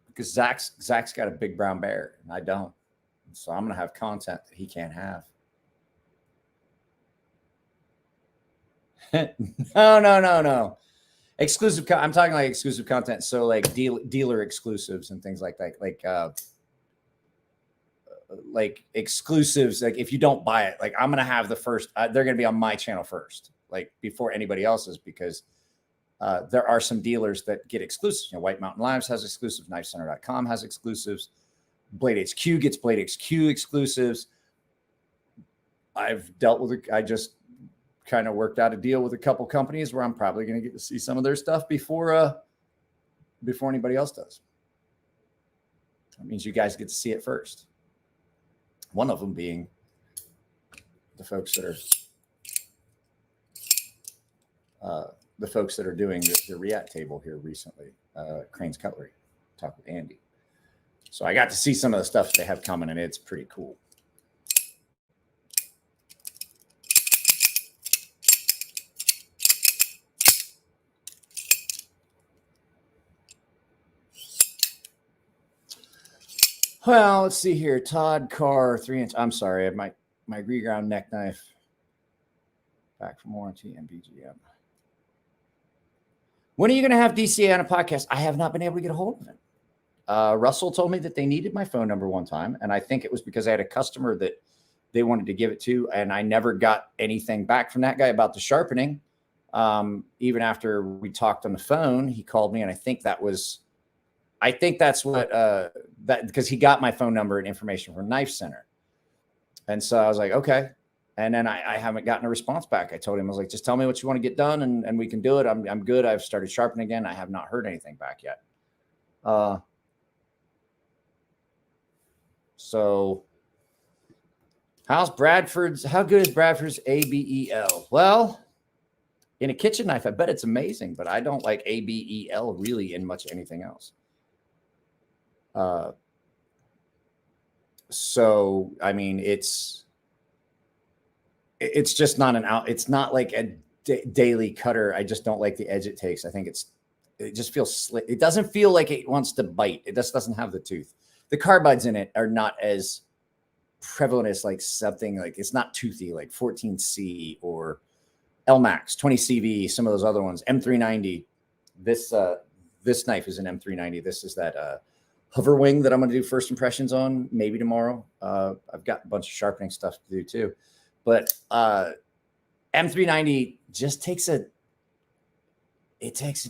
Because Zach's got a Big Brown Bear and I don't, so I'm going to have content that he can't have. No. Exclusive. I'm talking like exclusive content. So like dealer exclusives and things like that. Like exclusives. Like if you don't buy it, like I'm going to have the first, they're going to be on my channel first, like before anybody else's, because there are some dealers that get exclusives. You know, White Mountain Lives has exclusives. KnifeCenter.com has exclusives. Blade HQ gets Blade HQ exclusives. I've dealt with it. I just kind of worked out a deal with a couple companies where I'm probably going to get to see some of their stuff before anybody else does. That means you guys get to see it first. One of them being the folks that are doing the React table here recently, Crane's Cutlery. Talked with Andy. So I got to see some of the stuff they have coming, and it's pretty cool. Well, let's see here. Todd Carr, 3-inch. I'm sorry, I have my reground neck knife back from warranty and BGM. When are you going to have DCA on a podcast? I have not been able to get a hold of him. Russell told me that they needed my phone number one time, and I think it was because I had a customer that they wanted to give it to, and I never got anything back from that guy about the sharpening. Even after we talked on the phone, he called me, and I think that's what that, because he got my phone number and information from Knife Center. And so I was like, okay. And then I haven't gotten a response back. I told him, I was like, just tell me what you want to get done and we can do it. I'm good. I've started sharpening again. I have not heard anything back yet. So how good is Bradford's ABEL? Well, in a kitchen knife, I bet it's amazing, but I don't like ABEL really in much anything else. So, I mean, it's just not it's not like a daily cutter. I just don't like the edge it takes. I think it just feels slick. It doesn't feel like it wants to bite. It just doesn't have the tooth. The carbides in it are not as prevalent as like something like it's not toothy, like 14C or LMAX, 20CV, some of those other ones, M390. This knife is an M390. This is that hover wing that I'm going to do first impressions on maybe tomorrow. I've got a bunch of sharpening stuff to do too, but M390 just takes an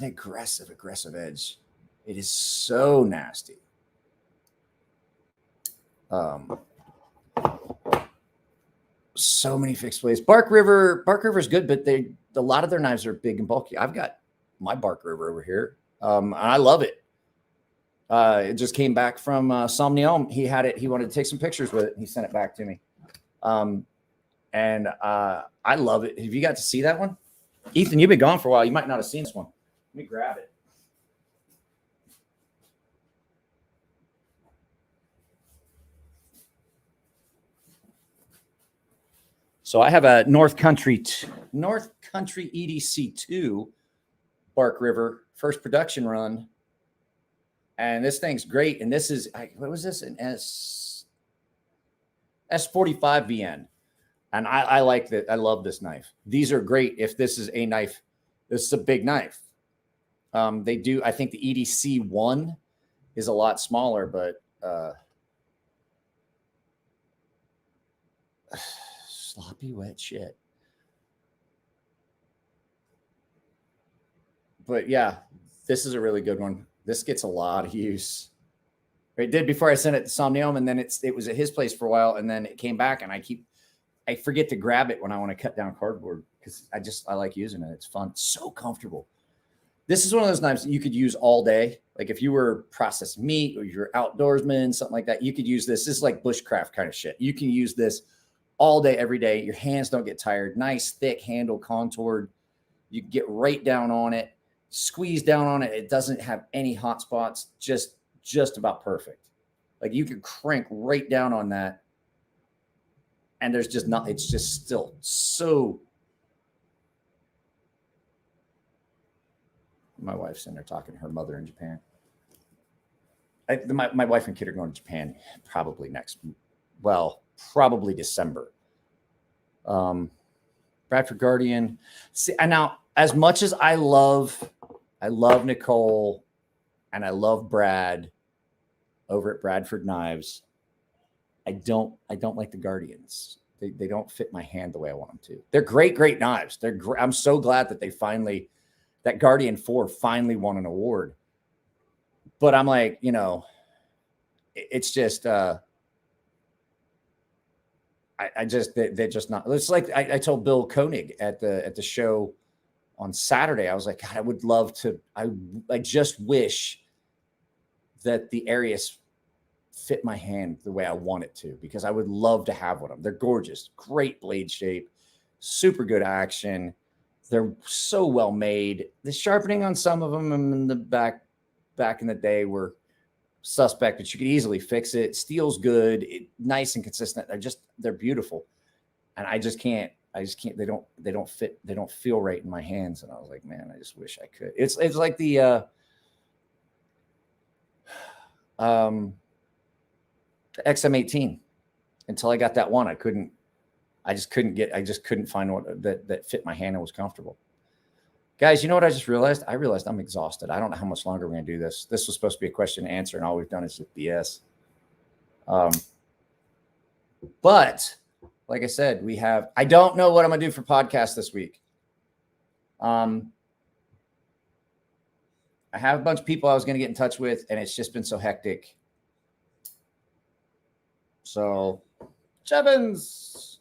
aggressive edge. It is so nasty. So many fixed blades. Bark River is good, but a lot of their knives are big and bulky. I've got my Bark River over here. And I love it. It just came back from Somnium. He had it. He wanted to take some pictures with it. He sent it back to me. And I love it. Have you got to see that one? Ethan, you've been gone for a while. You might not have seen this one. Let me grab it. So I have a North Country EDC2 Bark River first production run. And this thing's great. And this is, what was this? An S45 VN. And I like that. I love this knife. These are great. If this is a knife, this is a big knife. They do, I think the EDC1 is a lot smaller, but sloppy wet shit. But yeah, this is a really good one. This gets a lot of use. It did before I sent it to Somnium, and then it was at his place for a while, and then it came back, and I forget to grab it when I want to cut down cardboard because I like using it. It's fun. It's so comfortable. This is one of those knives that you could use all day. Like if you were processing meat or you're outdoorsman, something like that, you could use this. This is like bushcraft kind of shit. You can use this all day, every day. Your hands don't get tired. Nice, thick handle, contoured. You can get right down on it, squeeze down on it. It doesn't have any hot spots. Just about perfect. Like you could crank right down on that. And there's just not, it's just still so. My wife's in there talking to her mother in Japan. My wife and kid are going to Japan probably probably December. Bradford Guardian. See, and now as much as I love Nicole and I love Brad over at Bradford Knives, I don't like the Guardians. They don't fit my hand the way I want them to. They're great knives. I'm so glad that that Guardian 4 finally won an award. But I'm like, it's just they're just not. It's like I told Bill Koenig at the show on Saturday. I was like, God, I would love to. I just wish that the Arius fit my hand the way I want it to, because I would love to have one of them. They're gorgeous, great blade shape, super good action. They're so well made. The sharpening on some of them in the back in the day were suspect, but you could easily fix it. Steel's good, nice and consistent. They're beautiful. And I just can't, they don't fit, they don't feel right in my hands. And I was like, man, I just wish I could. It's like the XM18. Until I got that one, I just couldn't find one that fit my hand and was comfortable. Guys, you know what I just realized? I realized I'm exhausted. I don't know how much longer we're going to do this. This was supposed to be a question and answer, and all we've done is just BS. But like I said, I don't know what I'm going to do for podcast this week. I have a bunch of people I was going to get in touch with, and it's just been so hectic. So, Jevons.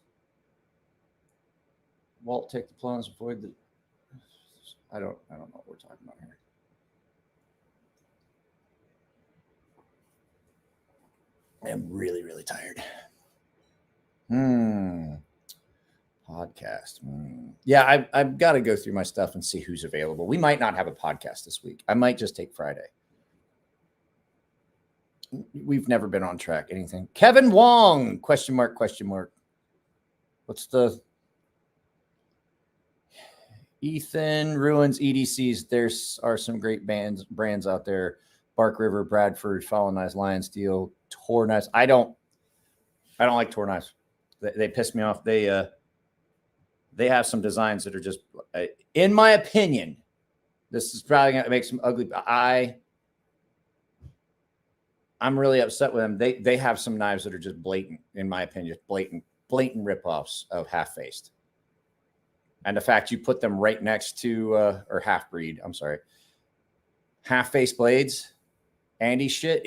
Walt, take the plunge, avoid the. I don't know what we're talking about here. I am really, really tired. Podcast. Yeah, I've got to go through my stuff and see who's available. We might not have a podcast this week. I might just take Friday. We've never been on track. Anything? Kevin Wong? Question mark. What's the Ethan Ruins EDCs? There are some great brands out there. Bark River, Bradford, Fallen Knives, Lion Steel, Tor Knives. I don't I don't like tour knives. They piss me off. They have some designs that are just, in my opinion, this is probably going to make some ugly. I'm really upset with them. They have some knives that are just blatant, in my opinion, just blatant ripoffs of Half-Faced. And the fact you put them right next to, or Half-Breed, I'm sorry, Half-Faced blades, Andy shit,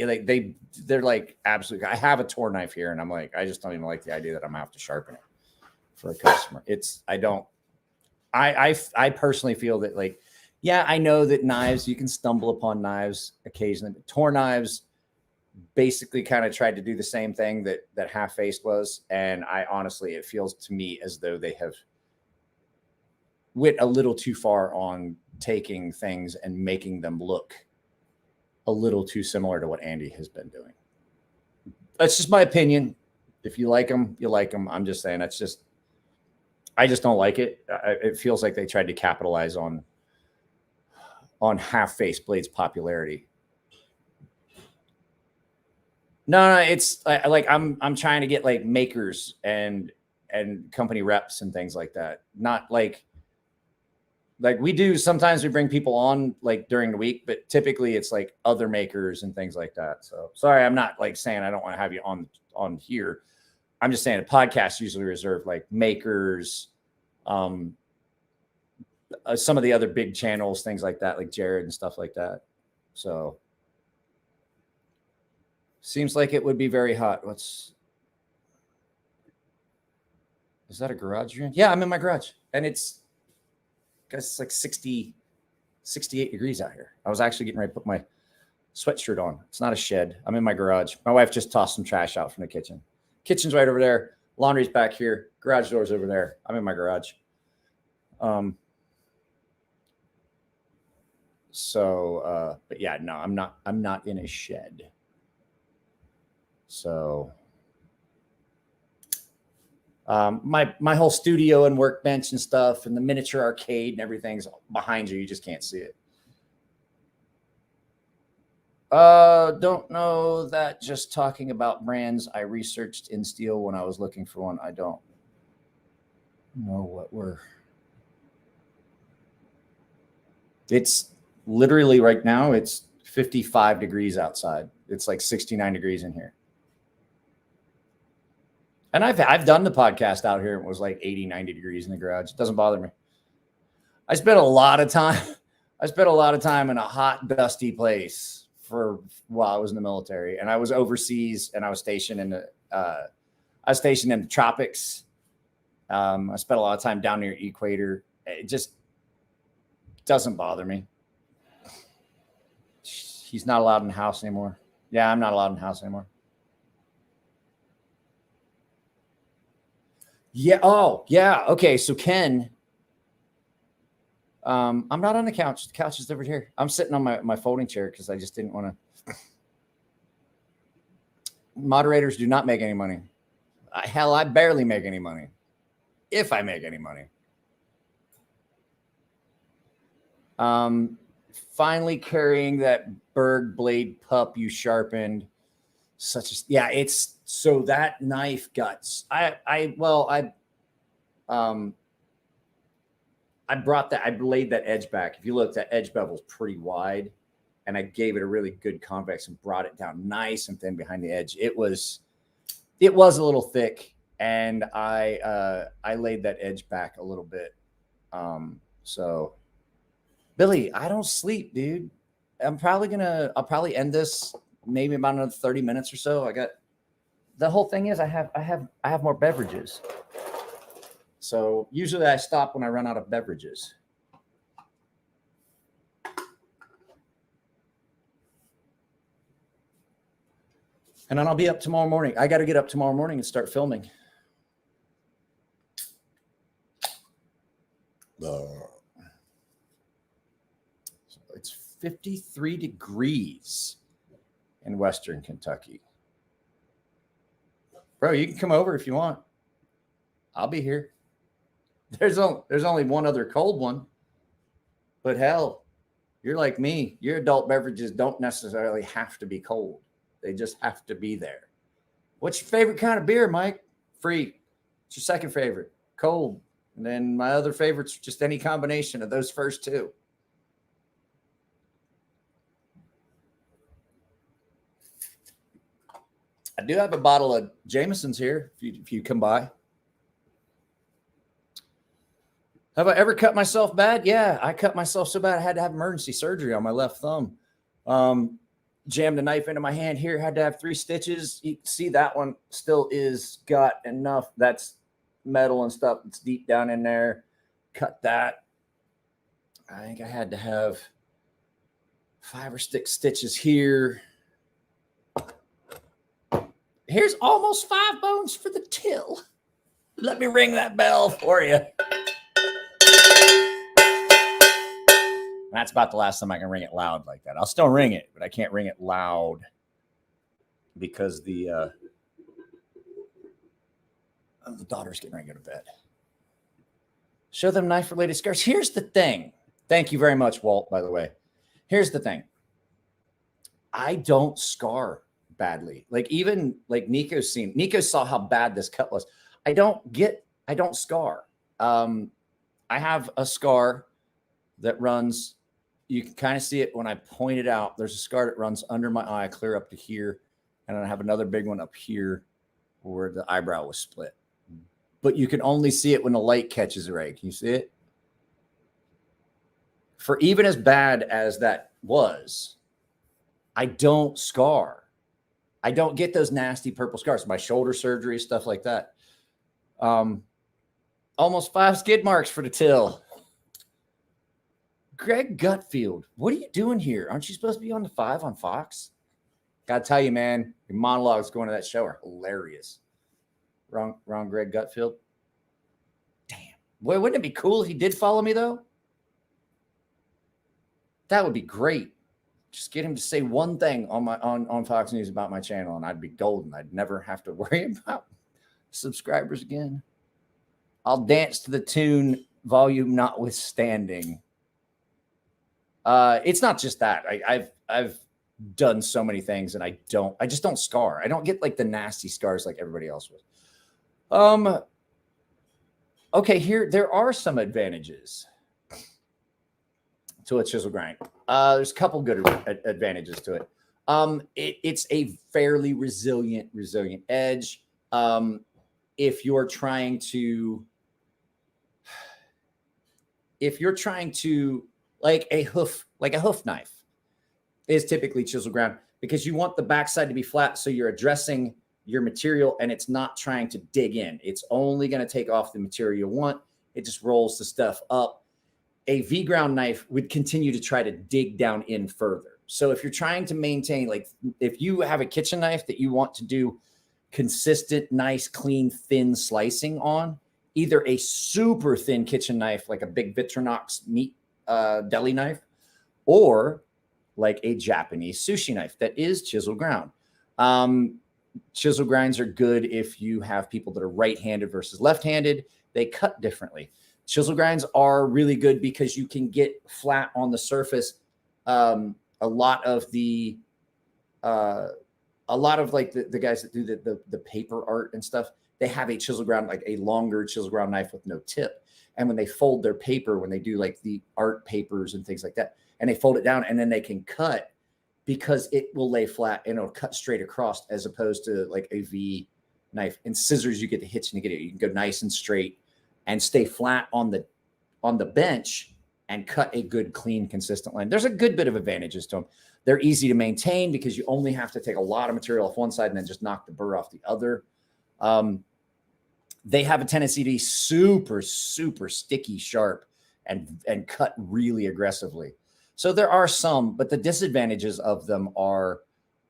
they're like absolutely. I have a tour knife here, and I'm like, I just don't even like the idea that I'm gonna have to sharpen it for a customer. I personally feel that, like, yeah, I know that knives, you can stumble upon knives occasionally, but tour knives basically kind of tried to do the same thing that Half-Faced was. And I honestly, it feels to me as though they have went a little too far on taking things and making them look a little too similar to what Andy has been doing. That's just my opinion. If you like them, you like them. I'm just saying, I just don't like it. It feels like they tried to capitalize on Half-Faced blades popularity. No, it's like I'm trying to get like makers and company reps and things like that. Not like we do. Sometimes we bring people on like during the week, but typically it's like other makers and things like that. So sorry, I'm not like saying I don't want to have you on here. I'm just saying a podcast usually reserved like makers, some of the other big channels, things like that, like Jared and stuff like that. So seems like it would be very hot. Is that a garage you're in? Yeah, I'm in my garage, and it's like 68 degrees out here. I was actually getting ready to put my sweatshirt on. It's not a shed. I'm in my garage. My wife just tossed some trash out from the kitchen. Kitchen's right over there. Laundry's back here. Garage door's over there. I'm in my garage. But yeah, no, I'm not in a shed. So my whole studio and workbench and stuff and the miniature arcade and everything's behind you. You just can't see it. Don't know that. Just talking about brands I researched in steel when I was looking for one. I don't know what it's literally right now. It's 55 degrees outside. It's like 69 degrees in here. And I've done the podcast out here. It was like 80, 90 degrees in the garage. It doesn't bother me. I spent a lot of time in a hot, dusty place while I was in the military, and I was overseas, and I was stationed in the tropics. I spent a lot of time down near equator. It just doesn't bother me. He's not allowed in the house anymore. Yeah, I'm not allowed in the house anymore. Yeah. Oh, yeah. Okay. So Ken, I'm not on the couch. The couch is over here. I'm sitting on my folding chair because I just didn't want to. Moderators do not make any money. Hell, I barely make any money. If I make any money. Finally carrying that Berg blade pup you sharpened. It's so that knife guts. I laid that edge back. If you look, that edge bevel is pretty wide, and I gave it a really good convex and brought it down nice and thin behind the edge. It was a little thick, and I laid that edge back a little bit. So Billy, I don't sleep, dude. I'll probably end this maybe about another 30 minutes or so. The whole thing is I have more beverages. So usually I stop when I run out of beverages. And then I'll be up tomorrow morning. I got to get up tomorrow morning and start filming. So it's 53 degrees in Western Kentucky. Bro, you can come over if you want. I'll be here. There's only one other cold one. But hell, you're like me. Your adult beverages don't necessarily have to be cold. They just have to be there. What's your favorite kind of beer, Mike? Free. What's your second favorite? Cold. And then my other favorite's just any combination of those first two. I do have a bottle of Jameson's here if you come by. Have I ever cut myself bad? Yeah, I cut myself so bad I had to have emergency surgery on my left thumb. Jammed a knife into my hand here, had to have 3 stitches. You can see that one still is got enough. That's metal and stuff that's deep down in there. Cut that. I think I had to have 5 or 6 stitches here. Here's almost 5 bones for the till. Let me ring that bell for you. That's about the last time I can ring it loud like that. I'll still ring it, but I can't ring it loud because the daughter's getting ready to go to bed. Show them knife-related scars. Here's the thing. Thank you very much, Walt, by the way. Here's the thing. I don't scar badly. Like even like Nico saw how bad this cut was. I don't scar. I have a scar that runs, you can kind of see it when I point it out. There's a scar that runs under my eye, clear up to here. And then I have another big one up here where the eyebrow was split. But you can only see it when the light catches the ray. Can you see it? For even as bad as that was, I don't scar. I don't get those nasty purple scars. My shoulder surgery, stuff like that. Almost 5 skid marks for the till. Greg Gutfield, what are you doing here? Aren't you supposed to be on the 5 on Fox? Gotta tell you, man, your monologues going to that show are hilarious. Wrong Greg Gutfield. Damn. Boy, wouldn't it be cool if he did follow me, though? That would be great. Just get him to say one thing on Fox News about my channel, and I'd be golden. I'd never have to worry about subscribers again. I'll dance to the tune, volume notwithstanding. It's not just that. I've done so many things, and I just don't scar. I don't get like the nasty scars like everybody else would. Okay, here there are some advantages to a chisel grind. There's a couple good advantages to it. It's a fairly resilient edge. If you're trying to like a hoof knife is typically chisel ground because you want the backside to be flat. So you're addressing your material and it's not trying to dig in. It's only going to take off the material you want. It just rolls the stuff up. A V ground knife would continue to try to dig down in further. So if you're trying to maintain, like if you have a kitchen knife that you want to do consistent, nice, clean, thin slicing on, either a super thin kitchen knife, like a big Victorinox meat deli knife, or like a Japanese sushi knife that is chisel ground. Chisel grinds are good if you have people that are right-handed versus left-handed. They cut differently. Chisel grinds are really good because you can get flat on the surface. A lot of like the guys that do the paper art and stuff, they have a chisel ground, like a longer chisel ground knife with no tip. And when they fold their paper, when they do like the art papers and things like that, and they fold it down and then they can cut because it will lay flat and it'll cut straight across as opposed to like a V knife. And scissors, you get the hits and you get it. You can go nice and straight and stay flat on the bench and cut a good, clean, consistent line. There's a good bit of advantages to them. They're easy to maintain because you only have to take a lot of material off one side and then just knock the burr off the other. They have a tendency to be super, super sticky, sharp, and cut really aggressively. So there are some, but the disadvantages of them are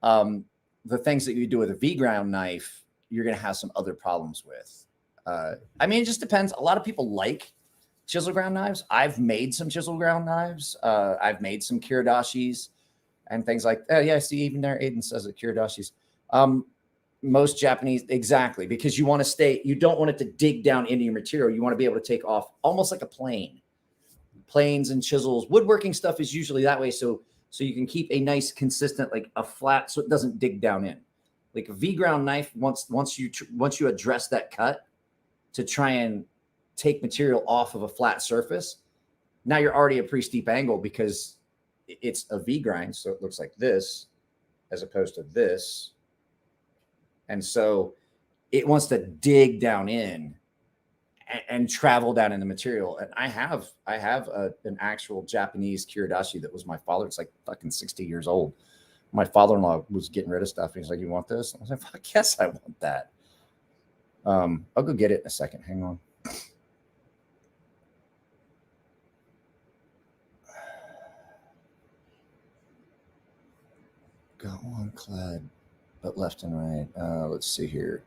the things that you do with a V ground knife, you're going to have some other problems with. I mean, it just depends. A lot of people like chisel ground knives. I've made some chisel ground knives. I've made some kiridashis and things like that. Yeah, see, even there, Aiden says it, kiridashis. Most Japanese, exactly, because you want to you don't want it to dig down into your material. You want to be able to take off almost like a plane. Planes and chisels, woodworking stuff is usually that way. So you can keep a nice, consistent, like a flat, so it doesn't dig down in. Like a V ground knife, once you address that cut to try and take material off of a flat surface, now you're already a pretty steep angle because it's a V grind, so it looks like this as opposed to this. And so it wants to dig down in and travel down in the material. And I have an actual Japanese Kiridashi that was my father. It's like fucking 60 years old. My father-in-law was getting rid of stuff. He's like, "You want this?" I was like, "Fuck yes, I want that." I'll go get it in a second. Hang on. Got one clad, but left and right. Let's see here.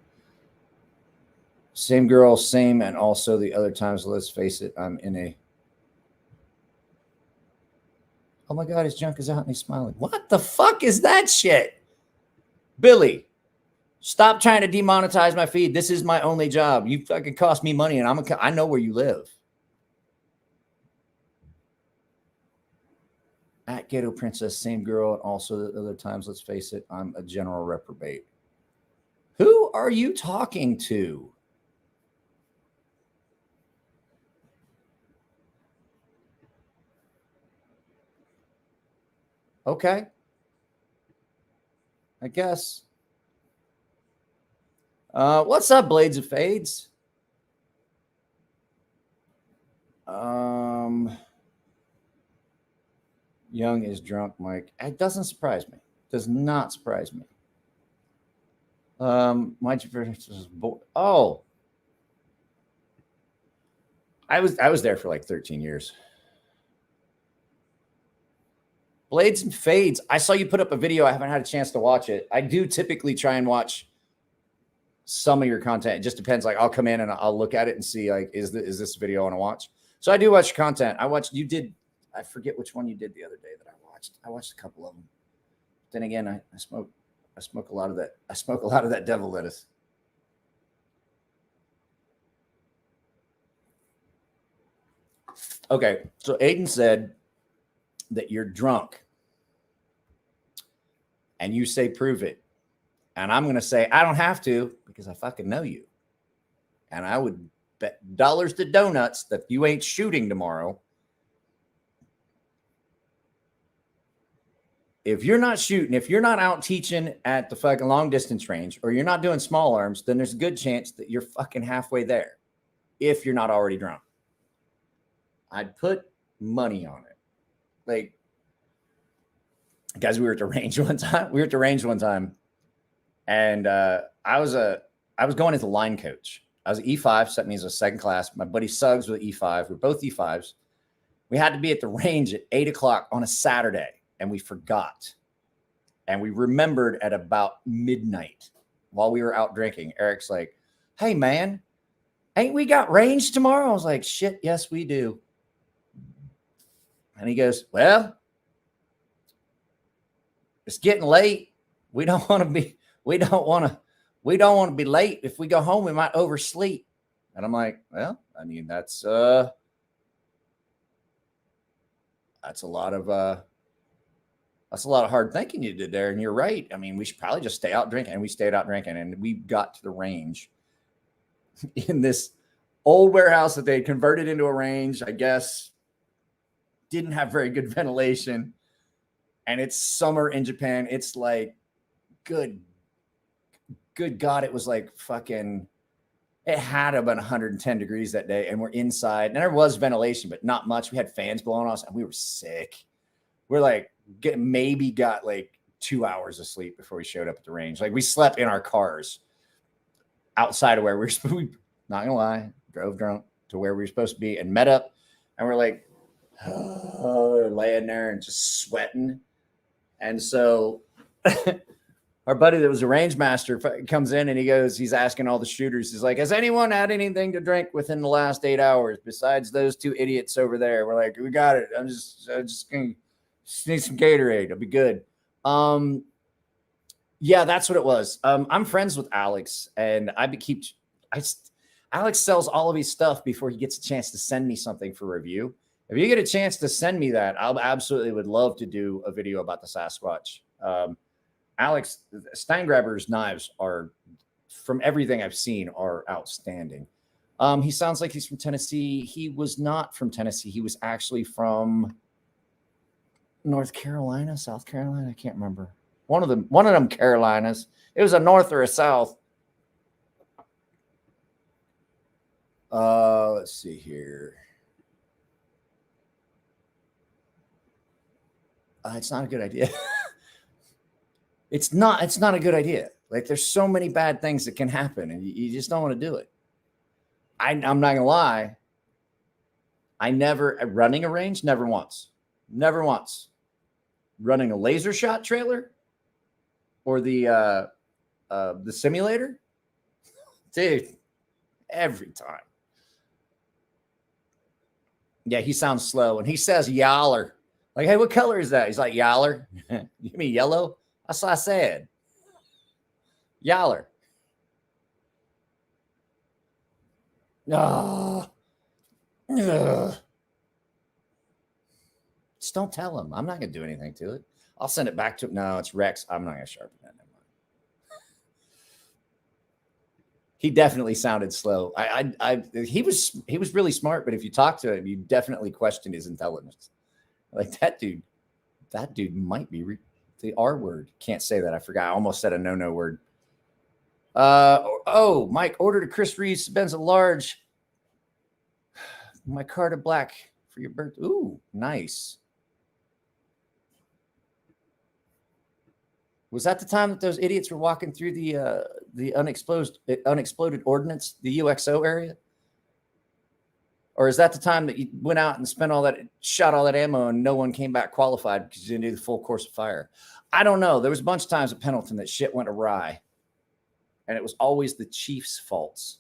Same girl, same, and also the other times. Let's face it, I'm in a. Oh my God, his junk is out and he's smiling. What the fuck is that shit? Billy, stop trying to demonetize my feed. This is my only job. You fucking cost me money, and I know where you live. At Ghetto Princess, same girl, and also the other times. Let's face it, I'm a general reprobate. Who are you talking to? Okay. I guess. What's up, Blades of Fades? Young is drunk, Mike. It doesn't surprise me. Does not surprise me. My oh, I was there for like 13 years. Blades and Fades. I saw you put up a video. I haven't had a chance to watch it. I do typically try and watch some of your content. It just depends. Like I'll come in and I'll look at it and see like, is this video I want to watch? So I do watch your content. You did, I forget which one you did the other day that I watched. I watched a couple of them. Then again, I smoke a lot of that. I smoke a lot of that devil lettuce. Okay. So Aiden said that you're drunk. And you say, prove it. And I'm going to say, I don't have to because I fucking know you. And I would bet dollars to donuts that you ain't shooting tomorrow. If you're not shooting, if you're not out teaching at the fucking long distance range or you're not doing small arms, then there's a good chance that you're fucking halfway there if you're not already drunk. I'd put money on it. Like, guys, we were at the range one time. And I was going as a line coach. I was an E5, so that means a second class. My buddy Suggs was E5. We're both E5s. We had to be at the range at 8:00 on a Saturday, and we forgot. And we remembered at about midnight while we were out drinking. Eric's like, "Hey, man, ain't we got range tomorrow?" I was like, "Shit, yes, we do." And he goes, "Well, it's getting late. We don't want to be late. If we go home, we might oversleep." And I'm like, "Well, I mean, that's a lot of hard thinking you did there. And you're right. I mean, we should probably just stay out drinking." And we stayed out drinking, and we got to the range in this old warehouse that they had converted into a range, I guess. Didn't have very good ventilation. And it's summer in Japan. It's like, good God, it was like fucking, it had about 110 degrees that day. And we're inside. And there was ventilation, but not much. We had fans blowing us and we were sick. We're like, maybe got like 2 hours of sleep before we showed up at the range. Like we slept in our cars outside of where we were supposed to be. Not gonna lie, drove drunk to where we were supposed to be and met up. And we're like, laying there and just sweating. And so our buddy that was a range master comes in and he's asking all the shooters. He's like, "Has anyone had anything to drink within the last 8 hours besides those two idiots over there?" We're like, "We got it. I just gonna need some Gatorade. It'll be good." Yeah, that's what it was. I'm friends with Alex, and Alex sells all of his stuff before he gets a chance to send me something for review. If you get a chance to send me that, I'll absolutely would love to do a video about the Sasquatch. Alex, Steingraber's knives are, from everything I've seen, are outstanding. He sounds like he's from Tennessee. He was not from Tennessee. He was actually from North Carolina, South Carolina. I can't remember. One of them Carolinas. It was a north or a south. Let's see here. It's not a good idea. It's not a good idea. Like, there's so many bad things that can happen, and you just don't want to do it. I'm not gonna lie. I never running a range, never once. Running a laser shot trailer or the simulator, dude, every time. Yeah, he sounds slow, and he says yaller. Like, hey, what color is that? He's like, yaller. You mean yellow? That's what I said. Yaller. Oh. Just don't tell him. I'm not going to do anything to it. I'll send it back to him. No, it's Rex. I'm not going to sharpen that. Never mind. He definitely sounded slow. He was really smart, but if you talk to him, you definitely question his intelligence. Like, that dude might be the R word. Can't say that. I forgot. I almost said a no word. Mike, ordered a Chris Reeves Benz a large. My card of black for your birthday. Ooh, nice. Was that the time that those idiots were walking through the unexploded ordnance, the UXO area? Or is that the time that you went out and shot all that ammo and no one came back qualified because you didn't do the full course of fire? I don't know. There was a bunch of times at Pendleton that shit went awry. And it was always the Chiefs' faults.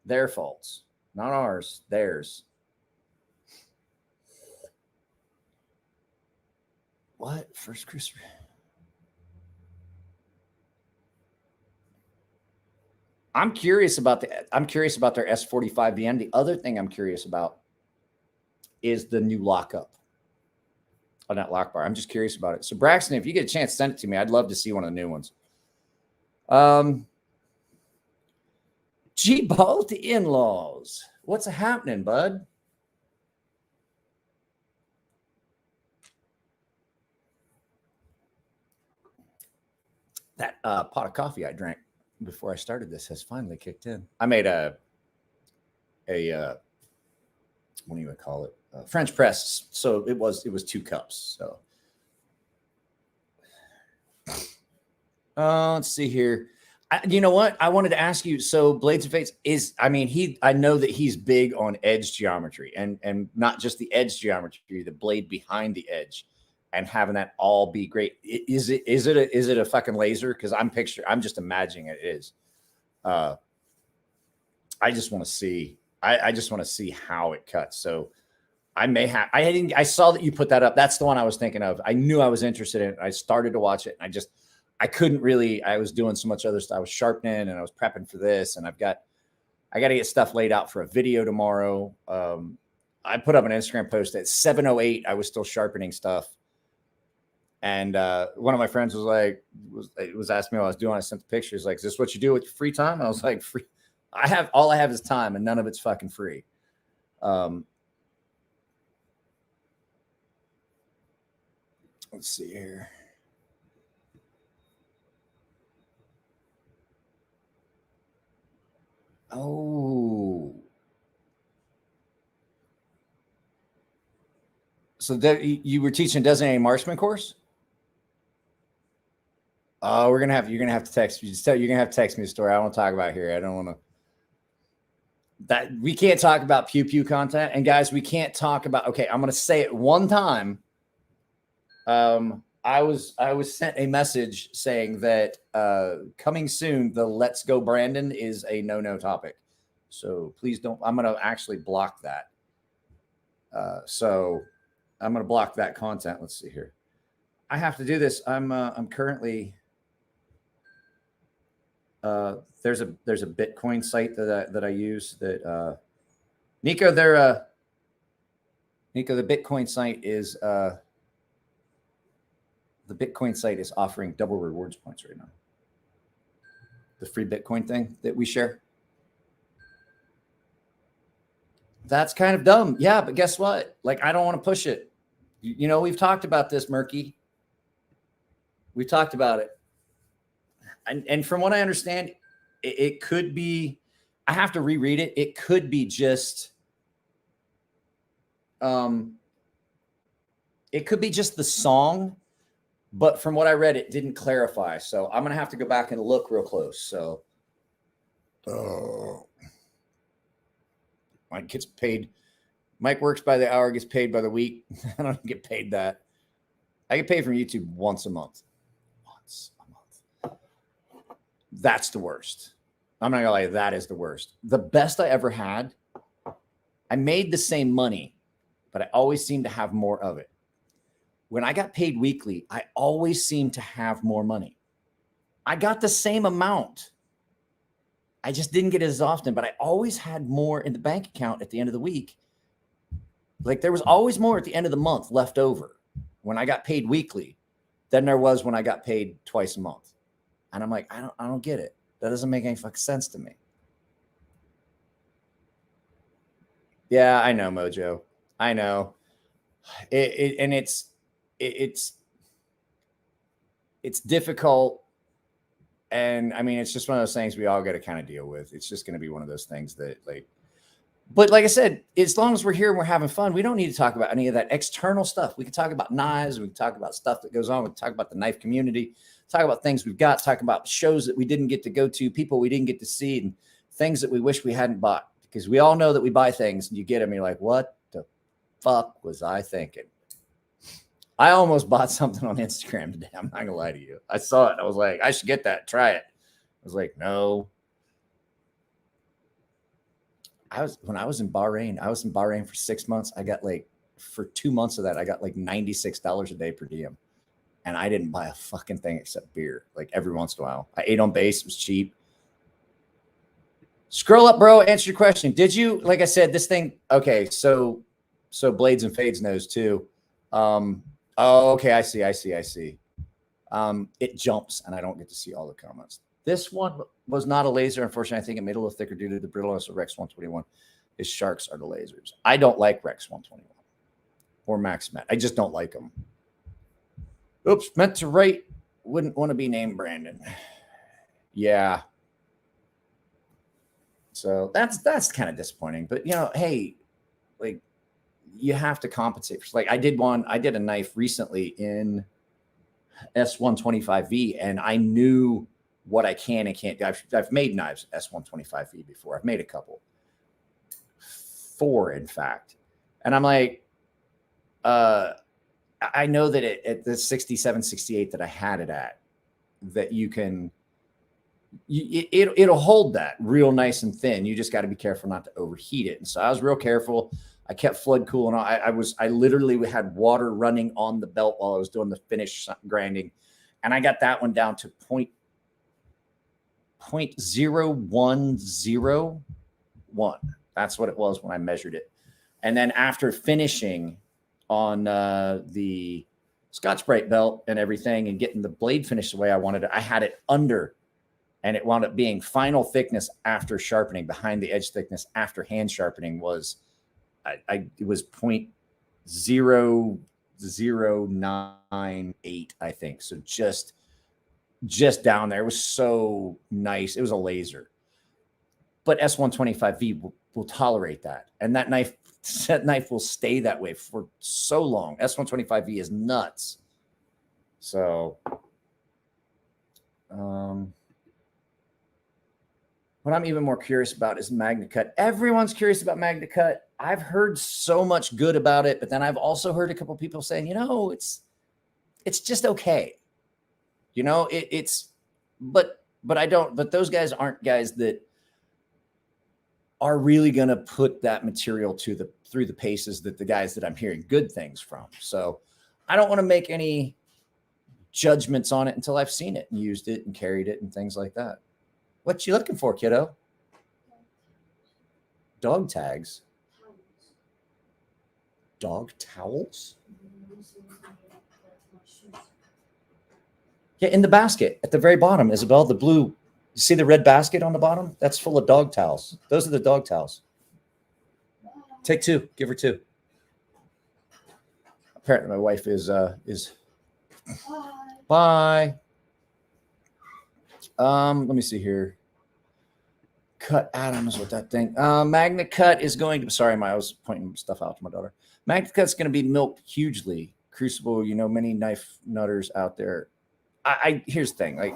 Their faults. Not ours. Theirs. What? First Christmas. I'm curious about their S45VM. The other thing I'm curious about is the new lockup on that lock bar. I'm just curious about it. So Braxton, if you get a chance, send it to me. I'd love to see one of the new ones. G-Ball the in-laws. What's happening, bud? That pot of coffee I drank before I started this has finally kicked in. I made a what do you call it? French press. So it was 2 cups. So let's see here. You know what? I wanted to ask you. So Blades of Fates I know that he's big on edge geometry and not just the edge geometry, the blade behind the edge, and having that all be great. Is it a fucking laser? Because I'm just imagining it is. I just want to see. I just want to see how it cuts. So I saw that you put that up. That's the one I was thinking of. I knew I was interested in it. I started to watch it, and I couldn't really. I was doing so much other stuff. I was sharpening, and I was prepping for this, and I got to get stuff laid out for a video tomorrow. I put up an Instagram post at 7:08. I was still sharpening stuff. And one of my friends was asking me what I was doing. I sent the pictures. Like, is this what you do with your free time? I was like, free. All I have is time, and none of it's fucking free. Let's see here. Oh. So that you were teaching a designated marksman course? Oh, you're gonna have to text me. You're gonna have to text me the story. I don't want to talk about it here. I don't want to. That we can't talk about pew pew content, and guys, we can't talk about. Okay, I'm gonna say it one time. I was sent a message saying that coming soon, the Let's Go Brandon is a no topic. So please don't. I'm gonna actually block that. So I'm gonna block that content. Let's see here. I have to do this. I'm currently. There's a Bitcoin site that I use that Nico, the Bitcoin site is the the Bitcoin site is offering double rewards points right now. The free Bitcoin thing that we share. That's kind of dumb. Yeah, but guess what? Like, I don't want to push it. You know, we've talked about this, Murky. We talked about it. And from what I understand, it could be, I have to reread it. It could be just, it could be just the song, but from what I read, it didn't clarify. So I'm going to have to go back and look real close. So, Mike gets paid. Mike works by the hour, gets paid by the week. I don't get paid that. I get paid from YouTube once a month. Once a month. That's the worst. I'm not gonna lie, that is the worst. The best I ever had, I made the same money, but I always seemed to have more of it. When I got paid weekly, I always seemed to have more money. I got the same amount. I just didn't get it as often, but I always had more in the bank account at the end of the week. Like, there was always more at the end of the month left over when I got paid weekly than there was when I got paid twice a month. And I'm like, I don't get it. That doesn't make any fucking sense to me. Yeah, I know, Mojo. I know. It's difficult. And I mean, it's just one of those things we all got to kind of deal with. It's just going to be one of those things that, like, but like I said, as long as we're here and we're having fun, we don't need to talk about any of that external stuff. We can talk about knives. We can talk about stuff that goes on. We can talk about the knife community, talk about things we've got, talk about shows that we didn't get to go to, people we didn't get to see, and things that we wish we hadn't bought. Because we all know that we buy things and you get them and you're like, what the fuck was I thinking? I almost bought something on Instagram today. I'm not gonna lie to you. I saw it. I was like, I should get that. Try it. I was like, no. When I was in Bahrain for 6 months. I got like, for 2 months of that, I got like $96 a day per diem. And I didn't buy a fucking thing except beer. Like, every once in a while. I ate on base. It was cheap. Scroll up, bro. Answer your question. Did you, like I said, this thing, okay, so Blades and Fades knows too. Oh, okay, I see. It jumps, and I don't get to see all the comments. This one was not a laser. Unfortunately, I think it made it a little thicker due to the brittleness of Rex 121. His sharks are the lasers. I don't like Rex 121 or MaxMet. I just don't like them. Oops, meant to write. Wouldn't want to be named Brandon. Yeah. So that's kind of disappointing. But, you know, hey, like, you have to compensate for, like, I did a knife recently in S125V, and I knew what I can and can't do. I've made knives S125V before. I've made a couple, 4 in fact, and I'm like, I know that at the 67, 68 that I had it at, that you can, it'll hold that real nice and thin. You just got to be careful not to overheat it. And so I was real careful. I kept flood cool, and I literally had water running on the belt while I was doing the finish grinding, and I got that one down to 0.0101. That's what it was when I measured it. And then after finishing on the Scotch-Brite belt and everything, and getting the blade finished the way I wanted it, I had it under, and it wound up being final thickness after sharpening. Behind the edge thickness after hand sharpening was, it was 0.0098, I think. So just down there. It was so nice. It was a laser, but S125V will tolerate that, and that knife will stay that way for so long. S125V is nuts. So, what I'm even more curious about is MagnaCut. Everyone's curious about MagnaCut. I've heard so much good about it, but then I've also heard a couple people saying, you know, it's just okay. You know, but those guys aren't guys that are really going to put that material through the paces that the guys that I'm hearing good things from. So I don't want to make any judgments on it until I've seen it and used it and carried it and things like that. What you looking for, kiddo? Dog tags? Dog towels? Yeah, in the basket at the very bottom, Isabel, the blue. You see the red basket on the bottom? That's full of dog towels. Those are the dog towels. Take 2. Give her 2. Apparently, my wife is. Bye. Let me see here. Cut Adams with that thing. Magna Cut is going to. Sorry, I was pointing stuff out to my daughter. Magna Cut's going to be milked hugely. Crucible, many knife nutters out there. Here's the thing. Like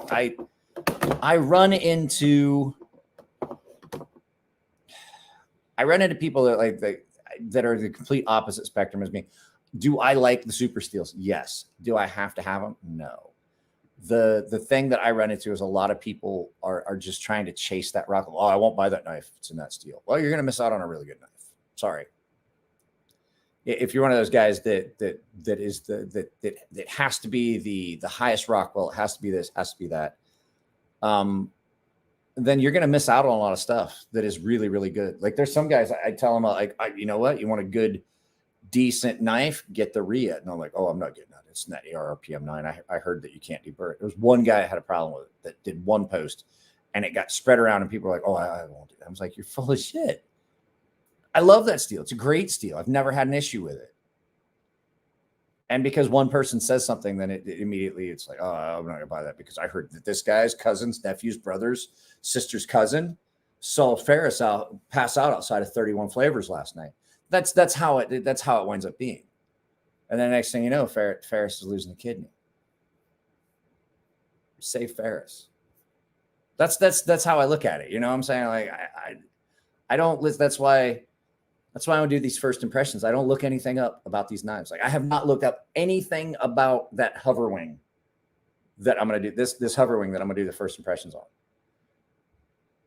I run into people that are the complete opposite spectrum as me. Do I like the super steels? Yes. Do I have to have them? No. The thing that I run into is a lot of people are just trying to chase that rock. Oh, I won't buy that knife. It's in that steel. Well, you're going to miss out on a really good knife. Sorry. If you're one of those guys that has to be the highest Rockwell, it has to be this, has to be that. Then you're going to miss out on a lot of stuff that is really, really good. Like there's some guys I tell them you know what, you want a good, decent knife, get the Rhea. And I'm like, oh, I'm not getting that. It's not ARPM 9. I heard that you can't deburr it. There was one guy that had a problem with it that did one post and it got spread around and people were like, oh, I won't do that. I was like, you're full of shit. I love that steel. It's a great steel. I've never had an issue with it. And because one person says something, then it immediately it's like, oh, I'm not going to buy that because I heard that this guy's cousin's nephew's brother's sister's cousin saw Ferris pass out outside of 31 Flavors last night. That's how it winds up being. And then the next thing you know, Ferris is losing a kidney. Save Ferris. That's how I look at it. You know what I'm saying? Like I don't list. That's why I would do these first impressions. I don't look anything up about these knives. Like I have not looked up anything about that hover wing that I'm going to do this hover wing that I'm going to do the first impressions on.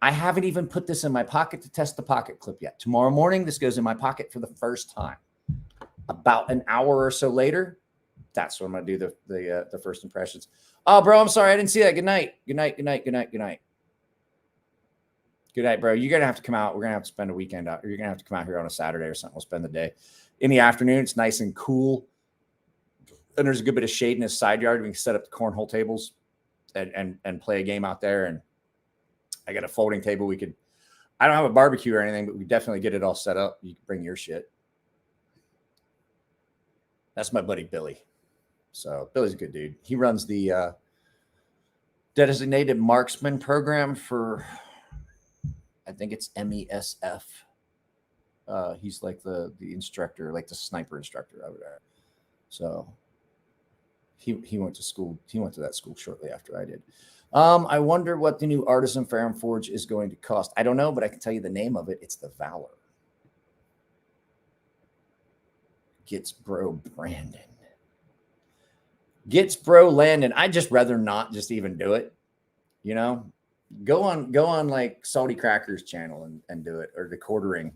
I haven't even put this in my pocket to test the pocket clip yet. Tomorrow morning, this goes in my pocket for the first time. About an hour or so later, that's when I'm going to do the first impressions. Oh, bro, I'm sorry. I didn't see that. Good night. Good night. Good night. Good night. Good night. Good night, bro. You're going to have to come out. We're going to have to spend a weekend out. Or you're going to have to come out here on a Saturday or something. We'll spend the day. In the afternoon, it's nice and cool. And there's a good bit of shade in his side yard. We can set up the cornhole tables and play a game out there. And I got a folding table. I don't have a barbecue or anything, but we definitely get it all set up. You can bring your shit. That's my buddy, Billy. So Billy's a good dude. He runs the designated marksman program for, I think it's MESF. He's like the instructor, like the sniper instructor over there. So he went to school. He went to that school shortly after I did. I wonder what the new Artisan Ferrum Forge is going to cost. I don't know, but I can tell you the name of it. It's the Valor. Gets bro Brandon. Gets bro Landon. I'd just rather not just even do it. You know, go on like Salty Crackers channel and do it, or the Quartering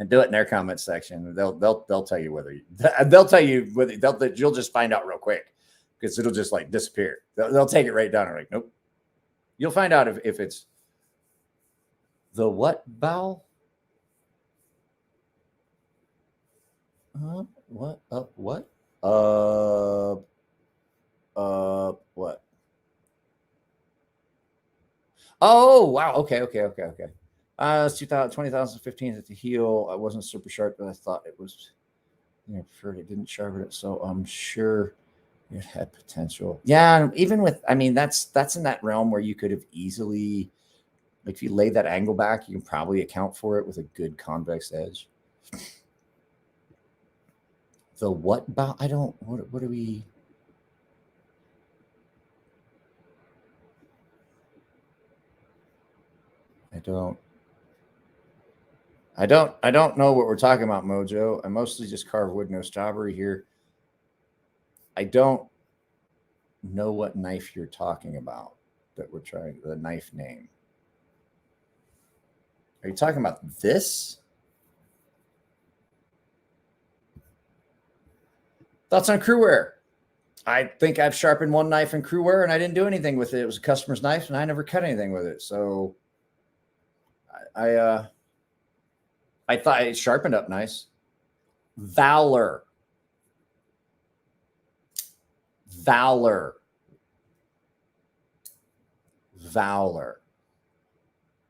and do it in their comment section. They'll tell you whether you'll just find out real quick because it'll just like disappear. They'll take it right down. I'm like, nope. You'll find out if it's the what bow? What? What? What? Oh, wow. Okay. It's 2015 at the heel. I wasn't super sharp, but I thought it was, preferred it didn't sharpen it. So I'm sure it had potential. Yeah. Even with, that's in that realm where you could have easily, like if you lay that angle back, you can probably account for it with a good convex edge. The what about? What do we? I don't know what we're talking about, Mojo. I mostly just carve wood, no strawberry here. I don't know what knife you're talking about that we're trying, the knife name. Are you talking about this? Thoughts on crewware? I think I've sharpened one knife in crewware and I didn't do anything with it. It was a customer's knife and I never cut anything with it. So I thought it sharpened up nice. Valor. valor.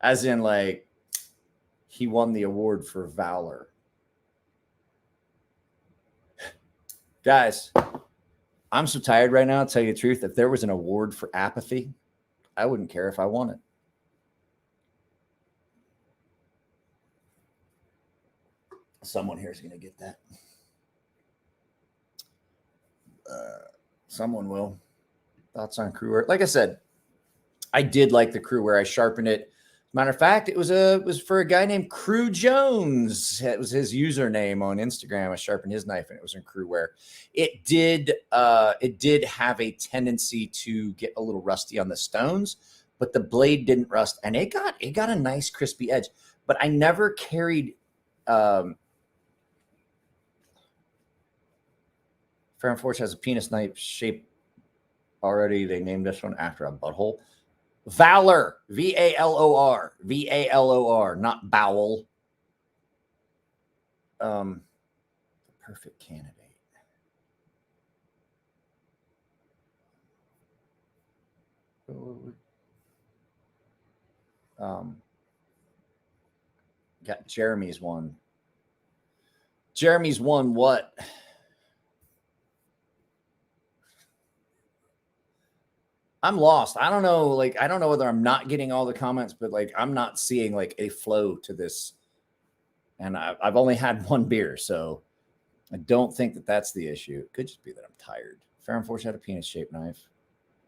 As in, like, he won the award for valor. Guys, I'm so tired right now, to tell you the truth. If there was an award for apathy, I wouldn't care if I won it. Someone here is going to get that. Someone will. Thoughts on crew wear? Like I said, I did like the crew wear. I sharpened it. Matter of fact, it was for a guy named Crew Jones. It was his username on Instagram. I sharpened his knife, and it was in crew wear. It did have a tendency to get a little rusty on the stones, but the blade didn't rust, and it got a nice crispy edge. But I never carried. Fair and Forge has a penis knife shape already. They named this one after a butthole. Valor, Valor, Valor, not bowel. Perfect candidate. Got Jeremy's one. Jeremy's one what? I'm lost. I don't know. Like, I don't know whether I'm not getting all the comments, but like, I'm not seeing like a flow to this. And I've only had one beer, so I don't think that that's the issue. It could just be that I'm tired. Fair and Forge had a penis-shaped knife.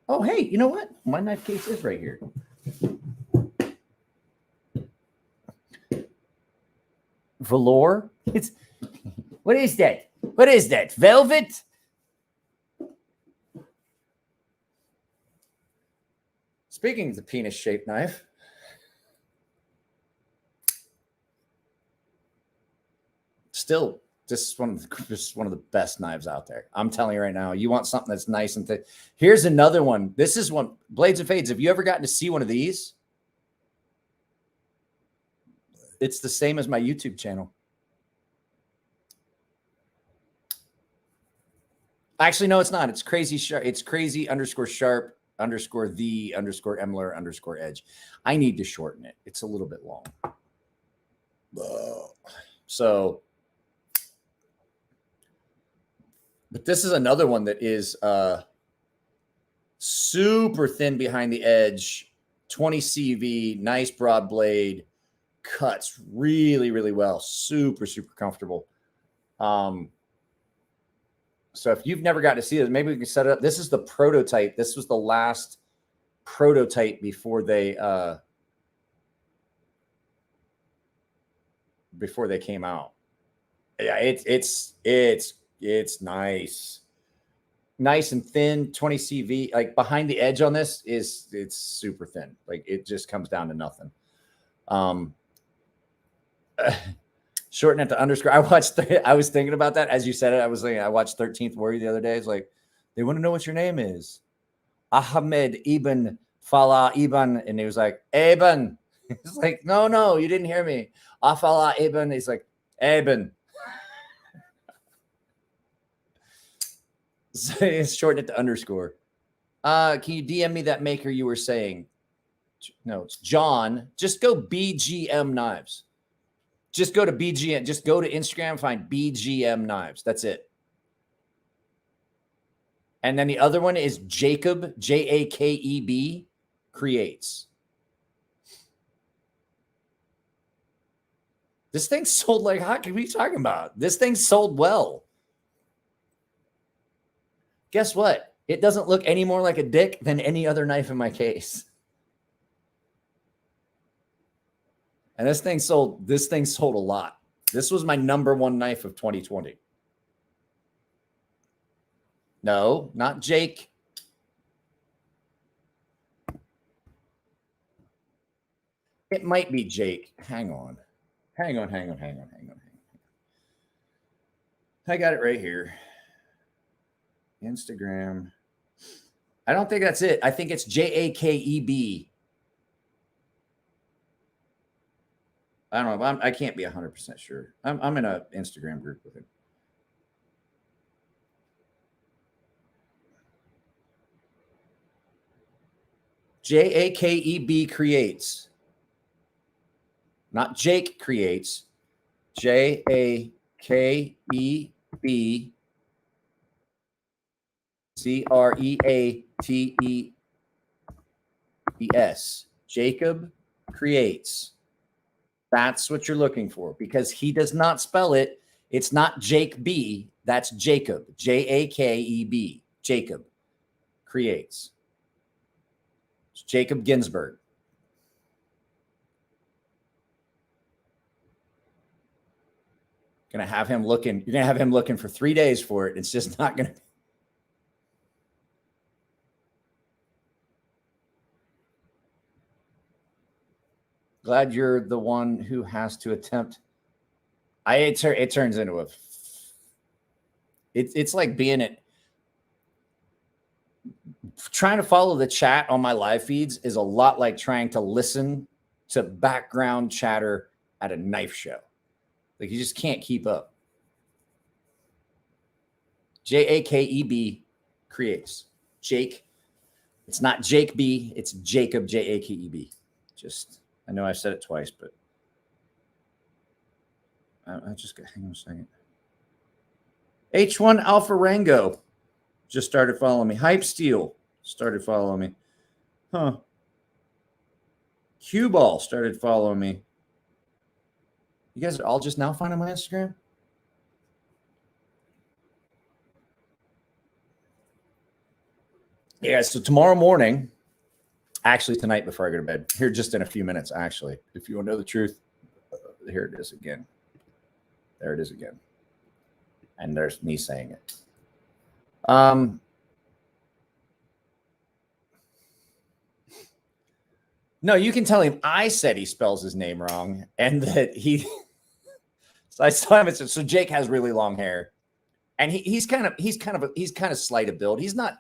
Oh, hey, you know what? My knife case is right here. Velour? What is that? What is that? Velvet? Speaking of the penis-shaped knife, still, this is one of the best knives out there. I'm telling you right now, you want something that's nice and thick. Here's another one. This is one, Blades and Fades. Have you ever gotten to see one of these? It's the same as my YouTube channel. Actually, no, it's not. It's crazy sharp. It's crazy _sharp _the _Emler _edge. I need to shorten it. It's a little bit long. So, but this is another one that is super thin behind the edge, 20 CV, nice broad blade, cuts really, really well. Super, super comfortable. So if you've never got to see this, maybe we can set it up. This is the prototype. This was the last prototype before they came out. Yeah, it's nice. Nice and thin, 20 CV. Like behind the edge on this it's super thin. Like it just comes down to nothing. Shorten it to _. I was thinking about that as you said it. I watched 13th Warrior the other day. It's like, they want to know what your name is. Ahmed Ibn Falah Ibn. And he was like, Ibn. He's like, no, you didn't hear me. Afala Ibn. He's like, Ibn. So it's shorten it to _. Can you DM me that maker you were saying? No, it's John. Just go BGM Knives. Just go to BGM. Just go to Instagram, find BGM Knives. That's it. And then the other one is Jacob, Jakeb, Creates. This thing sold like hot. What are you talking about? This thing sold well. Guess what? It doesn't look any more like a dick than any other knife in my case. And this thing sold a lot. This was my #1 knife of 2020. No, not Jake. It might be Jake. Hang on. I got it right here. Instagram. I don't think that's it. I think it's Jakeb. I don't know. I can't be 100% sure. I'm in an Instagram group with him. Jakeb creates. Not Jake creates. Jakeb creates. Jacob creates. That's what you're looking for, because he does not spell it. It's not Jake B. That's Jacob. Jakeb. Jacob creates. It's Jacob Ginsburg. Gonna have him looking. You're gonna have him looking for 3 days for it. It's just not gonna. Glad you're the one who has to attempt. It turns into a. It's like being it. Trying to follow the chat on my live feeds is a lot like trying to listen to background chatter at a knife show. Like, you just can't keep up. Jakeb creates. Jake. It's not Jake B. It's Jacob, Jakeb. Just, I know I've said it twice, but I just got, hang on a second. H1 Alpha Rango just started following me. Hype Steel started following me. Huh. Cue Ball started following me. You guys are all just now finding my Instagram? Yeah, so tomorrow morning, actually tonight before I go to bed, here just in a few minutes, actually, if you want to know the truth, here it is again. There it is again. And there's me saying it. No, you can tell him I said he spells his name wrong, and that he. So I saw him. So Jake has really long hair, and he's kind of slight of build. He's not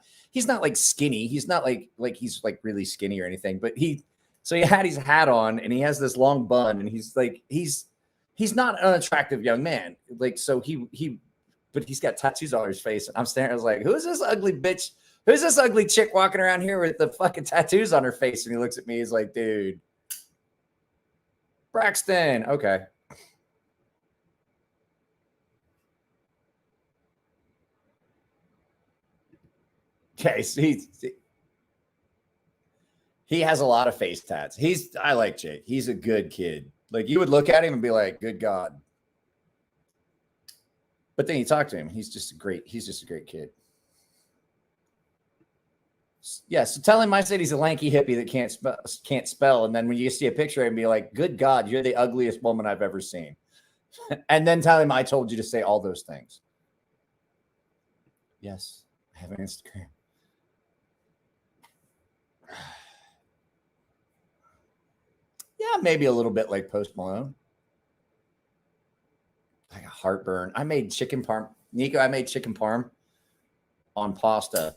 like skinny. He's not like he's like really skinny or anything. But he had his hat on, and he has this long bun, and he's not an attractive young man. Like, so but he's got tattoos all over his face. And I'm staring. I was like, who's this ugly bitch? Who's this ugly chick walking around here with the fucking tattoos on her face? And he looks at me. He's like, dude, Braxton. Okay. Okay. So he has a lot of face tats. I like Jake. He's a good kid. Like, you would look at him and be like, good God. But then you talk to him. He's just a great kid. Yeah, so tell him I said he's a lanky hippie that can't spell. And then when you see a picture of him, be like, good God, you're the ugliest woman I've ever seen. And then tell him I told you to say all those things. Yes, I have an Instagram. Yeah, maybe a little bit like Post Malone. Like a heartburn. I made chicken parm. Nico, I made chicken parm on pasta.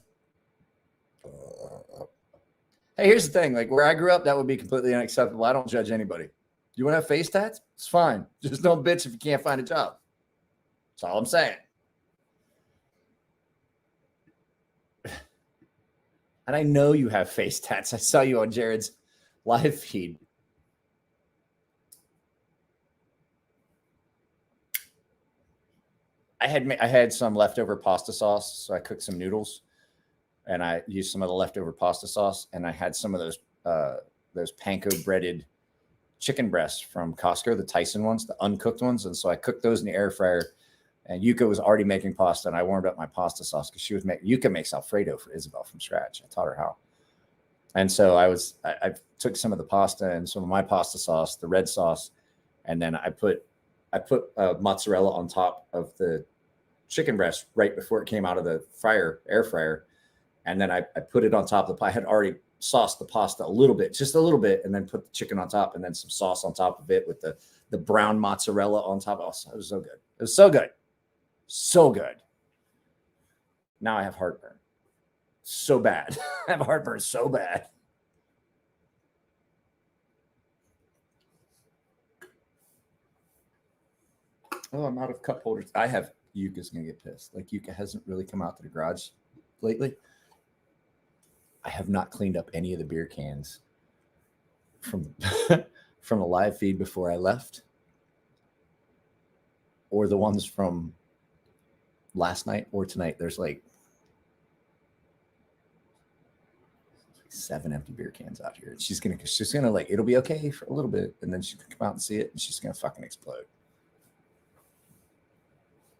Hey, here's the thing. Like, where I grew up, that would be completely unacceptable. I don't judge anybody. You want to have face tats? It's fine. Just don't bitch if you can't find a job. That's all I'm saying. And I know you have face tats. I saw you on Jared's live feed. I had some leftover pasta sauce, so I cooked some noodles, and I used some of the leftover pasta sauce, and I had some of those panko breaded chicken breasts from Costco, the Tyson ones, the uncooked ones, and so I cooked those in the air fryer. And Yuka was already making pasta, and I warmed up my pasta sauce because Yuka makes Alfredo for Isabel from scratch. I taught her how, and so I took some of the pasta and some of my pasta sauce, the red sauce, and then I put mozzarella on top of the chicken breast right before it came out of the air fryer. And then I put it on top of the pie. I had already sauced the pasta just a little bit, and then put the chicken on top, and then some sauce on top of it with the brown mozzarella on top. Oh, it was so good. It was so good. So good. Now I have heartburn. So bad. I have heartburn so bad. Oh, I'm out of cup holders. Yuka's going to get pissed. Like, Yuka hasn't really come out to the garage lately. I have not cleaned up any of the beer cans from from a live feed before I left, or the ones from last night or tonight. There's like 7 empty beer cans out here. She's gonna like, it'll be okay for a little bit, and then she's gonna come out and see it, and she's gonna fucking explode.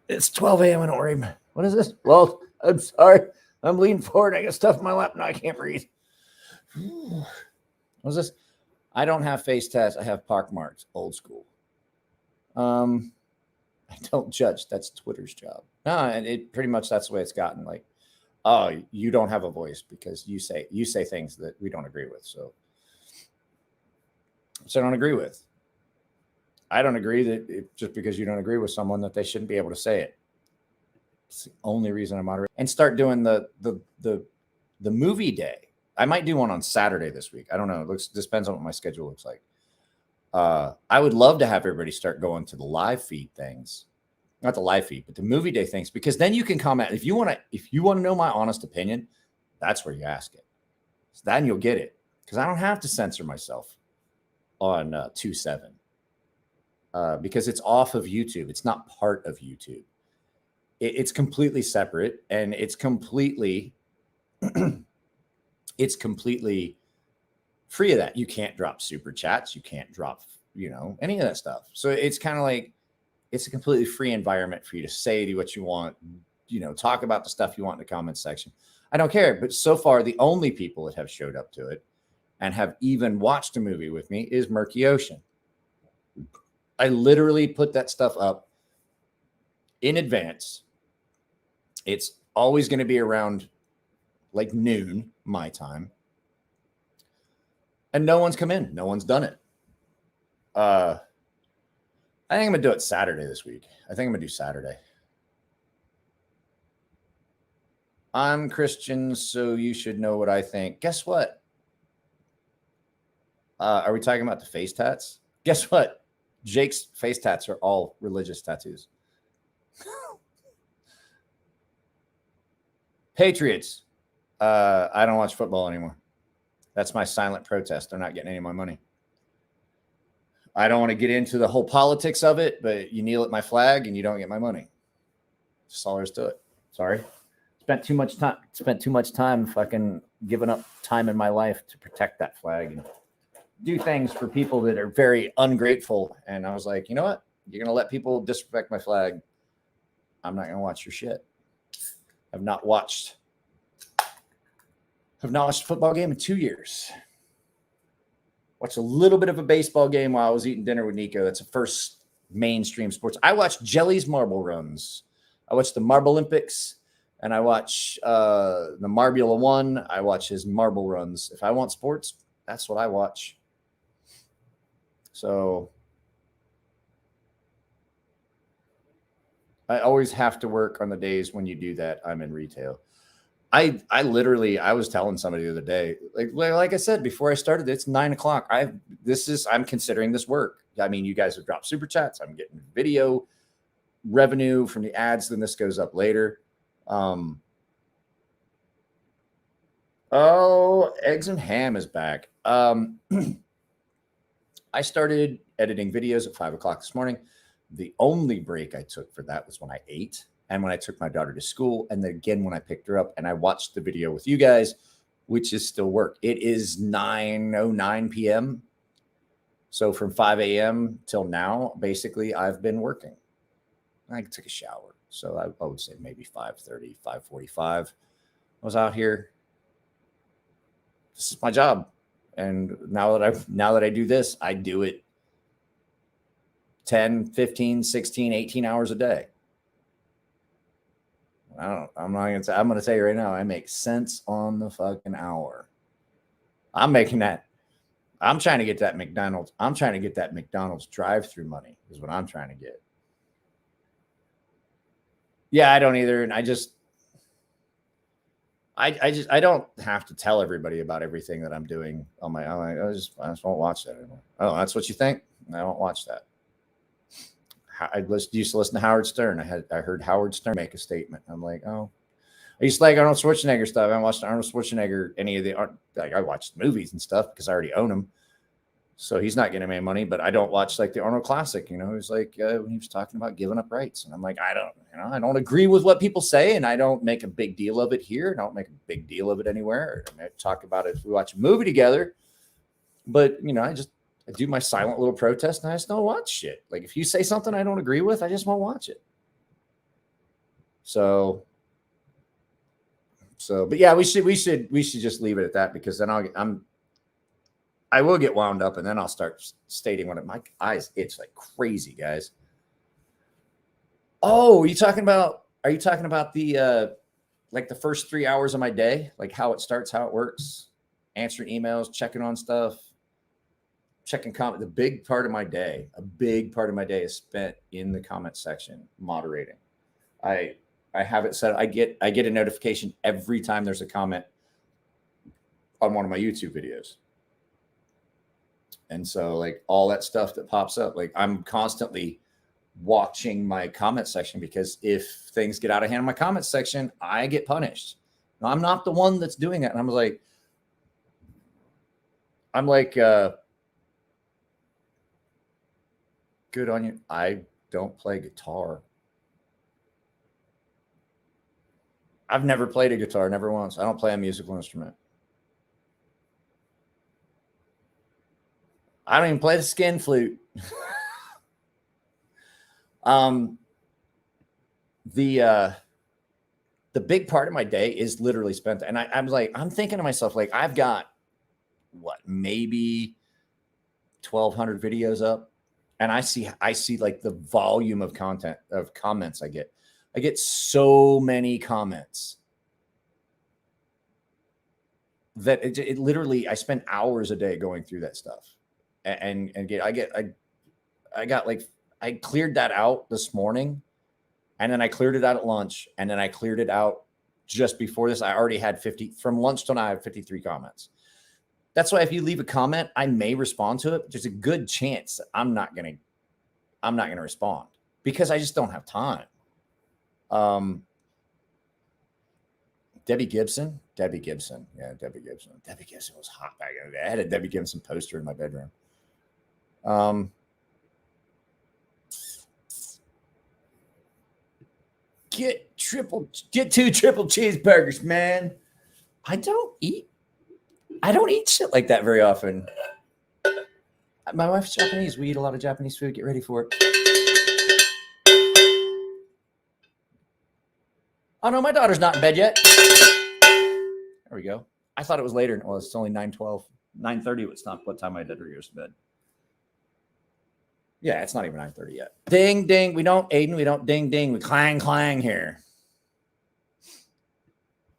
It's 12 a.m. in Oregon. What is this? Well, I'm sorry. I'm leaning forward. I got stuff in my lap and I can't breathe. What's this? I don't have face tats. I have pock marks. Old school. I don't judge. That's Twitter's job. No, and it pretty much, that's the way it's gotten. Like, oh, you don't have a voice because you say things that we don't agree with. So I don't agree with. I don't agree that just because you don't agree with someone that they shouldn't be able to say it. It's the only reason I moderate. And start doing the movie day. I might do one on Saturday this week. I don't know. This depends on what my schedule looks like. I would love to have everybody start going to the live feed things, not the live feed, but the movie day things, because then you can comment. If you want to know my honest opinion, that's where you ask it. So then you'll get it, because I don't have to censor myself on 2.7. Because it's off of YouTube. It's not part of YouTube. It's completely separate, and it's completely free of that. You can't drop super chats. You can't drop, any of that stuff. So it's kind of like, it's a completely free environment for you to say what you want, talk about the stuff you want in the comment section. I don't care. But so far, the only people that have showed up to it and have even watched a movie with me is Murky Ocean. I literally put that stuff up in advance. It's always going to be around like noon, my time. And no one's come in. No one's done it. I think I'm going to do it Saturday this week. I think I'm going to do Saturday. I'm Christian, so you should know what I think. Guess what? Are we talking about the face tats? Guess what? Jake's face tats are all religious tattoos. Patriots. I don't watch football anymore. That's my silent protest. They're not getting any of my money. I don't want to get into the whole politics of it, but you kneel at my flag and you don't get my money. That's all there is to it. Sorry. Spent too much time fucking giving up time in my life to protect that flag and do things for people that are very ungrateful. And I was like, you know what? You're going to let people disrespect my flag. I'm not going to watch your shit. I've not watched a football game in 2 years. Watched a little bit of a baseball game while I was eating dinner with Nico. That's the first mainstream sports. I watched Jelly's Marble Runs. I watched the Marble Olympics, and I watch the Marbula One. I watch his Marble Runs. If I want sports, that's what I watch. So I always have to work on the days when you do that. I'm in retail. I was telling somebody the other day, like I said, before I started, it's 9 o'clock. I'm considering this work. I mean, you guys have dropped super chats. I'm getting video revenue from the ads. Then this goes up later. Eggs and Ham is back. I started editing videos at 5 o'clock this morning. The only break I took for that was when I ate and when I took my daughter to school. And then again, when I picked her up and I watched the video with you guys, which is still work. It is 9:09 p.m. So from 5 a.m. till now, basically I've been working. I took a shower. So I would say maybe 5:30, 5:45. I was out here. This is my job. And now that I do this, I do it 10, 15, 16, 18 hours a day. I'm going to tell you right now, I make cents on the fucking hour. I'm making that. I'm trying to get that McDonald's. I'm trying to get that McDonald's drive-through money is what I'm trying to get. Yeah, I don't either. And I don't have to tell everybody about everything that I'm doing on my own. I just won't watch that anymore. Oh, that's what you think? I won't watch that. I used to listen to Howard Stern. I heard Howard Stern make a statement. I'm like, oh, I used to like Arnold Schwarzenegger stuff. I haven't watched Arnold Schwarzenegger, any of the, like I watched movies and stuff because I already own them. So he's not getting any money, but I don't watch like the Arnold Classic. You know, it was like when he was talking about giving up rights, and I'm like, I don't agree with what people say, and I don't make a big deal of it here. I don't make a big deal of it anywhere. I talk about it if we watch a movie together, but you know, I do my silent little protest, and I just don't watch shit. Like if you say something I don't agree with, I just won't watch it. So, but yeah, we should just leave it at that, because then I will get wound up, and then I'll start stating what my eyes itch like crazy, guys. Oh, are you talking about the like the first 3 hours of my day, like how it starts, how it works, answering emails, checking on stuff, checking comment. A big part of my day is spent in the comment section moderating. I have it set. I get a notification every time there's a comment on one of my YouTube videos. And so like all that stuff that pops up, like I'm constantly watching my comment section, because if things get out of hand in my comment section, I get punished. Now, I'm not the one that's doing it. And I'm like, good on you. I don't play guitar. I've never played a guitar, never once. I don't play a musical instrument. I don't even play the skin flute. The big part of my day is literally spent, and I'm thinking to myself, like, I've got maybe 1,200 videos up, and I see like the volume of comments I get. I get so many comments that it literally, I spend hours a day going through that stuff. And I cleared that out this morning, and then I cleared it out at lunch, and then I cleared it out just before this. I already had 50 from lunch till now. I have 53 comments. That's why if you leave a comment, I may respond to it. But there's a good chance that I'm not gonna respond, because I just don't have time. Debbie Gibson. Yeah, Debbie Gibson. Debbie Gibson was hot back in the day. I had a Debbie Gibson poster in my bedroom. Get 2 triple cheeseburgers, man. I don't eat shit like that very often. My wife's Japanese. We eat a lot of Japanese food. Get ready for it. Oh no, my daughter's not in bed yet. There we go. I thought it was later. Well, it's only 9:12, 9:30. It's not what time my daughter goes to bed. Yeah, it's not even 9:30 yet. Ding, ding. We don't ding, ding. We clang, clang here.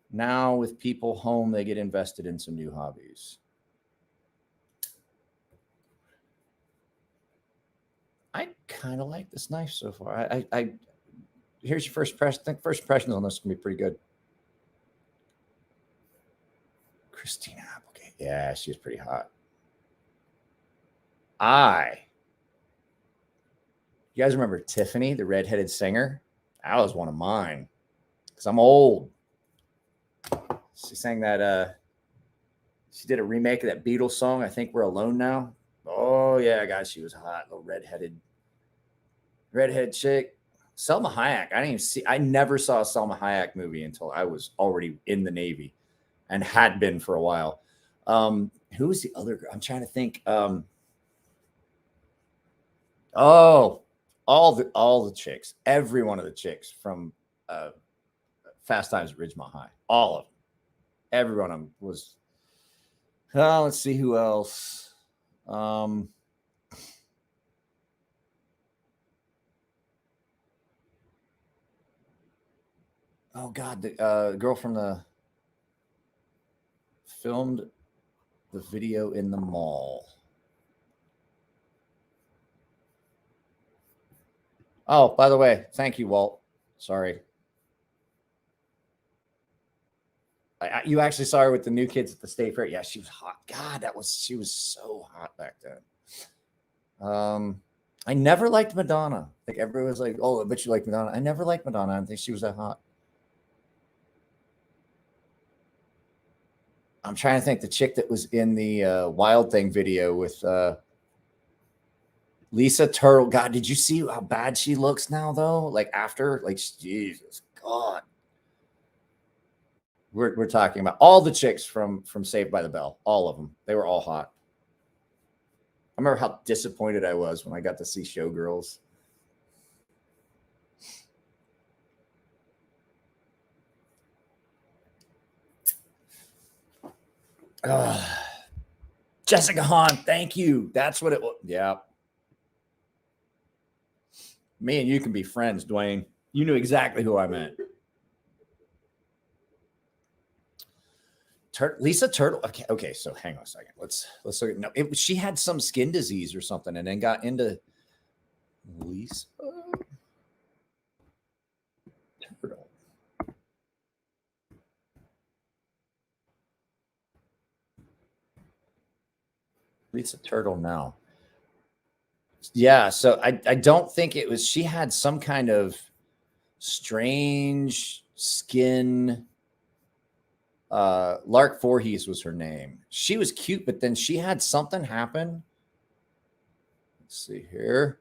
Now with people home, they get invested in some new hobbies. I kind of like this knife so far. Here's your first impression. I think first impressions on this can be pretty good. Christina Applegate. Yeah, she was pretty hot. You guys remember Tiffany, the redheaded singer? That was one of mine, because I'm old. She sang that, she did a remake of that Beatles song, I Think We're Alone Now. Oh, yeah, God, she was hot. Little redheaded chick. Selma Hayek. I never saw a Selma Hayek movie until I was already in the Navy and had been for a while. Who was the other girl? I'm trying to think. All the chicks, every one of the chicks from Fast Times at Ridgemont High, all of them, every one of them was. Let's see who else. Oh God, the girl from the filmed the video in the mall. Oh, by the way, thank you, Walt. Sorry. You actually saw her with the new kids at the state fair. Yeah, she was hot. God, she was so hot back then. I never liked Madonna. Like everyone was like, "Oh, I bet you like Madonna." I never liked Madonna. I didn't think she was that hot. I'm trying to think the chick that was in the Wild Thing video with Lisa Turtle. God, did you see how bad she looks now though? Like after, like Jesus God. We're talking about all the chicks from Saved by the Bell, all of them. They were all hot. I remember how disappointed I was when I got to see Showgirls. Jessica Hahn, thank you. That's what it was. Yeah. Me and you can be friends, Dwayne. You knew exactly who I meant. Lisa Turtle. Okay. So hang on a second. Let's look at. No, she had some skin disease or something, and then got into Lisa Turtle. Lisa Turtle now. Yeah. So I don't think it was. She had some kind of strange skin. Lark Voorhees was her name. She was cute, but then she had something happen. Let's see here.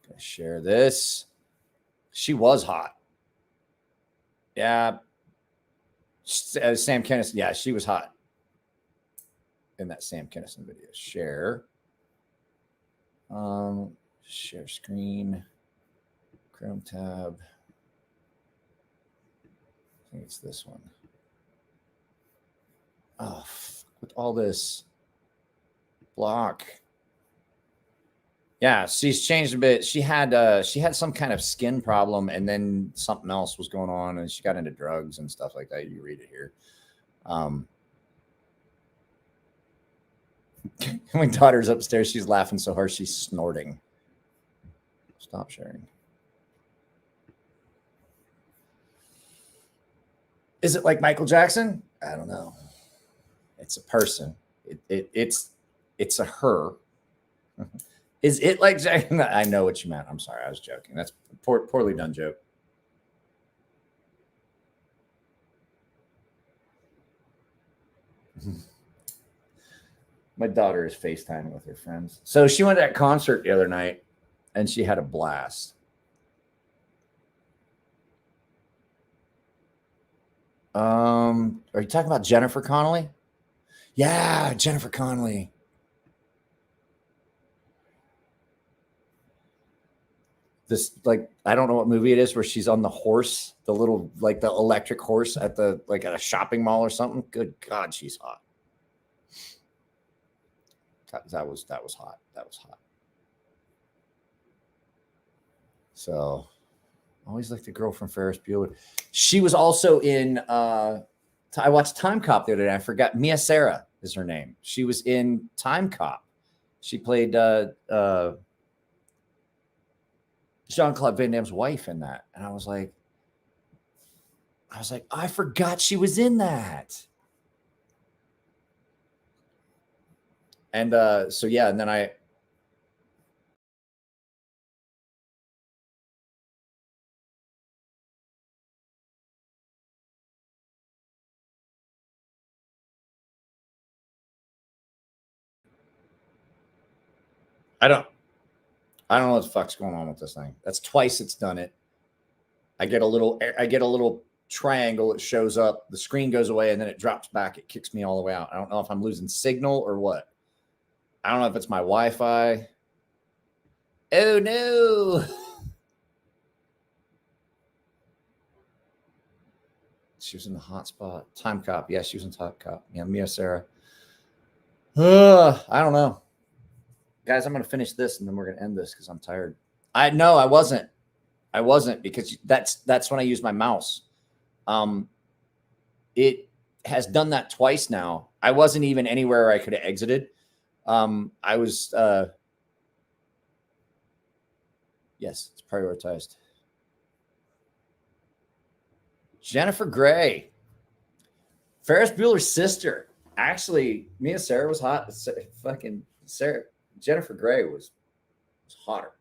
Gonna share this. She was hot. Yeah. Sam Kinison. Yeah, she was hot in that Sam Kinison video. Share. Share screen. Chrome tab. I think it's this one. Oh, with all this block. Yeah, she's changed a bit. She had some kind of skin problem, and then something else was going on, and she got into drugs and stuff like that. You read it here. My daughter's upstairs. She's laughing so hard she's snorting. Stop sharing. Is it like Michael Jackson? I don't know. It's a person. It's a her. Is it like Jackson? I know what you meant. I'm sorry. I was joking. That's poorly done joke. My daughter is FaceTiming with her friends. So she went to that concert the other night and she had a blast. Are you talking about Jennifer Connelly? Yeah, Jennifer Connelly. This, like, I don't know what movie it is where she's on the horse, the little, like the electric horse at the, like at a shopping mall or something. Good God, she's hot. That was hot. That was hot. So always like the girl from Ferris Bueller. She was also in I watched Time Cop the other day. I forgot. Mia Sara is her name. She was in Time Cop. She played Jean-Claude Van Damme's wife in that. And I was like, I forgot she was in that. And so yeah, and then I don't know what the fuck's going on with this thing. That's twice it's done it. I get a little triangle. It shows up. The screen goes away, and then it drops back. It kicks me all the way out. I don't know if I'm losing signal or what. I don't know if it's my Wi-Fi. Oh no! She was in the hotspot. Time Cop. Yeah, she was in Time Cop. Yeah, Mia Sara. I don't know. Guys, I'm going to finish this and then we're going to end this because I'm tired. I wasn't because that's when I use my mouse. It has done that twice now. I wasn't even anywhere I could have exited. I was yes, it's prioritized. Jennifer Grey, Ferris Bueller's sister. Actually, Mia Sara was hot. Fucking Sarah. Jennifer Grey was hotter.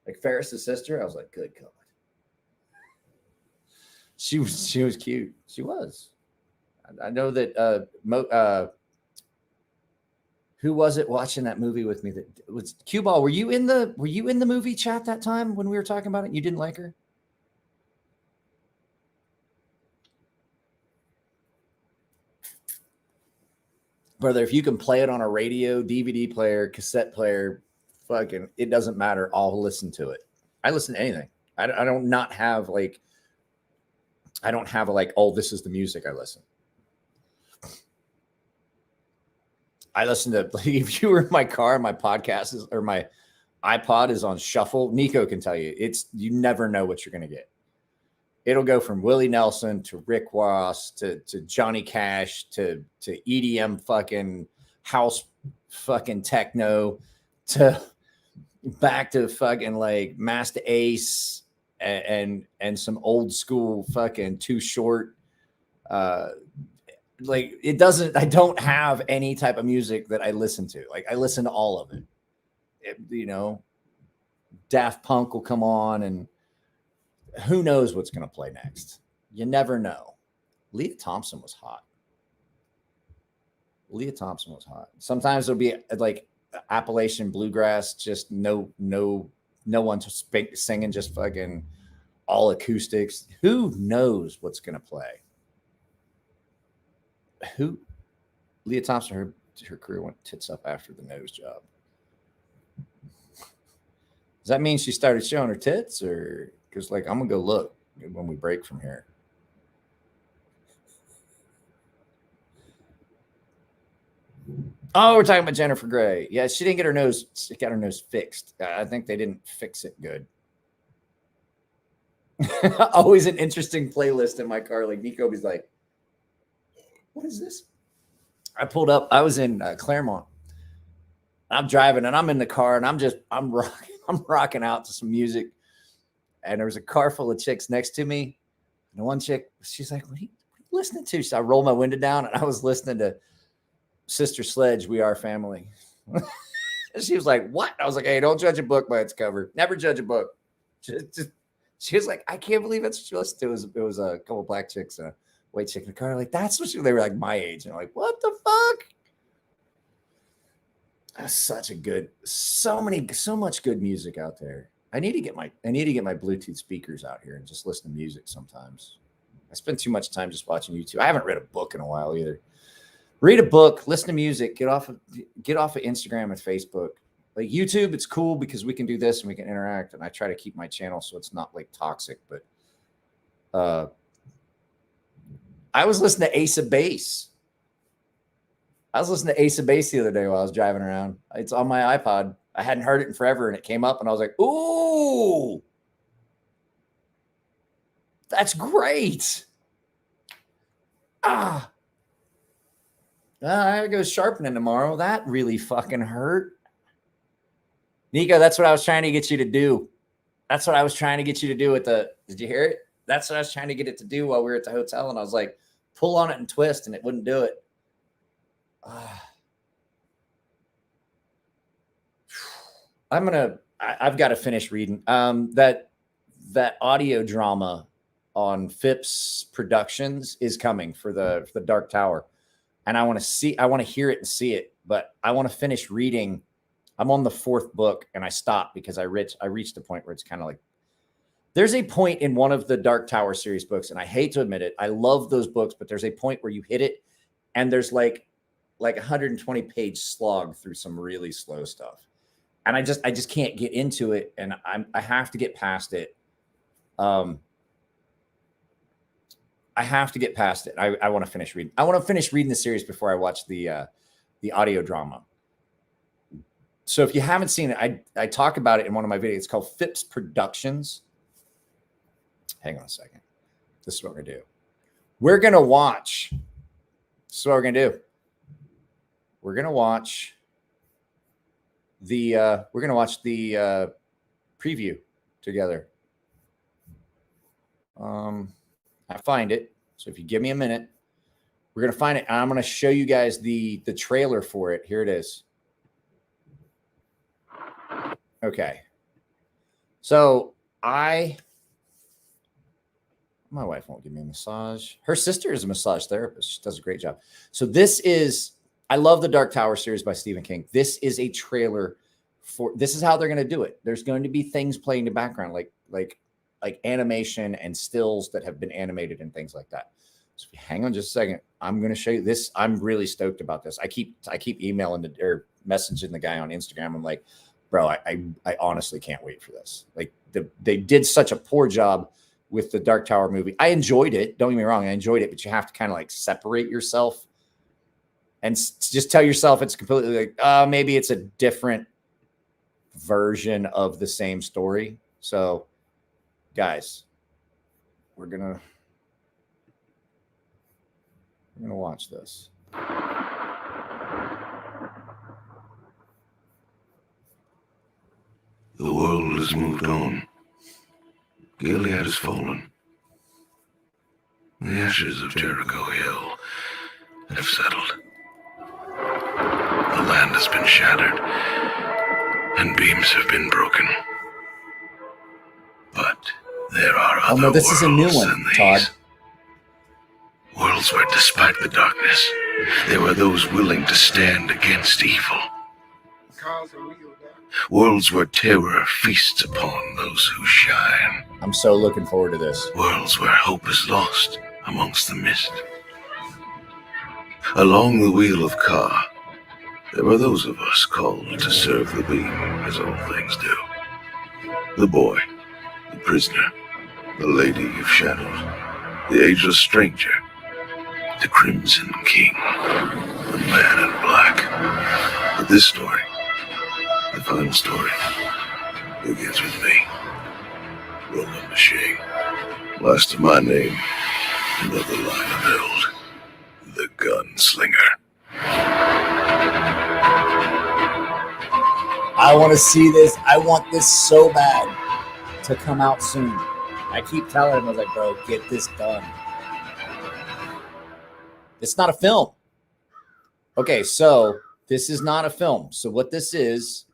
Like Ferris's sister, I was like, good God. She was cute. She was. I know that who was it watching that movie with me? That was Cue Ball. Were you in the movie chat that time when we were talking about it? You didn't like her? Brother, if you can play it on a radio, DVD player, cassette player, fucking, it doesn't matter. I'll listen to it. I listen to anything. I don't not have like, I don't have a like, oh, this is the music I listen. I listen to, like, if you were in my car, my podcast is, or my iPod is on shuffle. Nico can tell you, you never know what you're going to get. It'll go from Willie Nelson to Rick Ross to Johnny Cash to EDM fucking house fucking techno to back to fucking like Master Ace and some old school fucking Too Short. Like it doesn't, I don't have any type of music that I listen to. Like I listen to all of it. You know, Daft Punk will come on and who knows what's going to play next. You never know. Leah Thompson was hot. Sometimes it'll be like Appalachian bluegrass, just no one singing, just fucking all acoustics. Who knows what's going to play? Leah Thompson, her career went tits up after the nose job. Does that mean she started showing her tits, or because like I'm gonna go look when we break from here? Oh, we're talking about Jennifer Grey. Yeah, she didn't get her nose. She got her nose fixed. I think they didn't fix it good. Always an interesting playlist in my car. Like Nico's like, what is this? I pulled up. I was in Claremont. I'm driving and I'm in the car and I'm rocking out to some music. And there was a car full of chicks next to me. And one chick, she's like, what are you listening to? So I rolled my window down and I was listening to Sister Sledge, We Are Family. And she was like, what? I was like, hey, don't judge a book by its cover. Never judge a book. She was like, I can't believe that's what you listened to. It was a couple of black chicks and a white chick in the car. Like, that's what they were like my age. And I'm like, what the fuck? That's so much good music out there. I need to get my Bluetooth speakers out here and just listen to music sometimes. I spend too much time just watching YouTube. I haven't read a book in a while either. Read a book, listen to music, get off of Instagram and Facebook. Like YouTube, it's cool because we can do this and we can interact. And I try to keep my channel so it's not like toxic. But I was listening to Ace of Base. I was listening to Ace of Base the other day while I was driving around. It's on my iPod. I hadn't heard it in forever, and it came up, and I was like, ooh, that's great. I gotta go sharpening tomorrow. That really fucking hurt. Nico, that's what I was trying to get you to do. That's what I was trying to get you to do did you hear it? That's what I was trying to get it to do while we were at the hotel, and I was like, pull on it and twist, and it wouldn't do it. I've got to finish reading that audio drama on Phipps Productions is coming for the Dark Tower. And I want to hear it and see it, but I want to finish reading. I'm on the 4th book and I stopped because I reached a point where it's kind of like, there's a point in one of the Dark Tower series books. And I hate to admit it. I love those books, but there's a point where you hit it and there's like 120 page slog through some really slow stuff. And I just can't get into it. And I have to get past it. I have to get past it. I want to finish reading. I want to finish reading the series before I watch the audio drama. So if you haven't seen it, I talk about it in one of my videos. It's called Phipps Productions. Hang on a second. This is what we're going to do. We're going to watch. This is what we're going to do. We're going to watch the preview together. I find it. So if you give me a minute, we're going to find it. And I'm going to show you guys the trailer for it. Here it is. Okay. So My wife won't give me a massage. Her sister is a massage therapist. She does a great job. So this is, I love the Dark Tower series by Stephen King. This is a trailer for, this is how they're going to do it. There's going to be things playing in the background, like animation and stills that have been animated and things like that. So hang on just a second. I'm going to show you this. I'm really stoked about this. I keep emailing or messaging the guy on Instagram. I'm like, bro, I honestly can't wait for this. Like they did such a poor job with the Dark Tower movie. I enjoyed it. Don't get me wrong. I enjoyed it, but you have to kind of like separate yourself and just tell yourself it's completely like, maybe it's a different version of the same story. So guys, we're going to watch this. The world has moved on. Gilead has fallen. The ashes of Jericho Hill have settled. The land has been shattered, and beams have been broken. But there are other no, this is a new one, Todd. Worlds where, despite the darkness, there were those willing to stand against evil. Worlds where terror feasts upon those who shine. I'm so looking forward to this. Worlds where hope is lost amongst the mist. Along the wheel of Ka, there were those of us called to serve the beam, as all things do. The boy, the prisoner, the lady of shadows, the ageless stranger, the Crimson King, the man in black. But this story, the final story, begins with me, Roland Machine. Last of my name, another line of Eld, the Gunslinger. I want to see this. I want this so bad to come out soon. I keep telling him, I was like, bro, get this done. It's not a film. Okay, so this is not a film. So what that is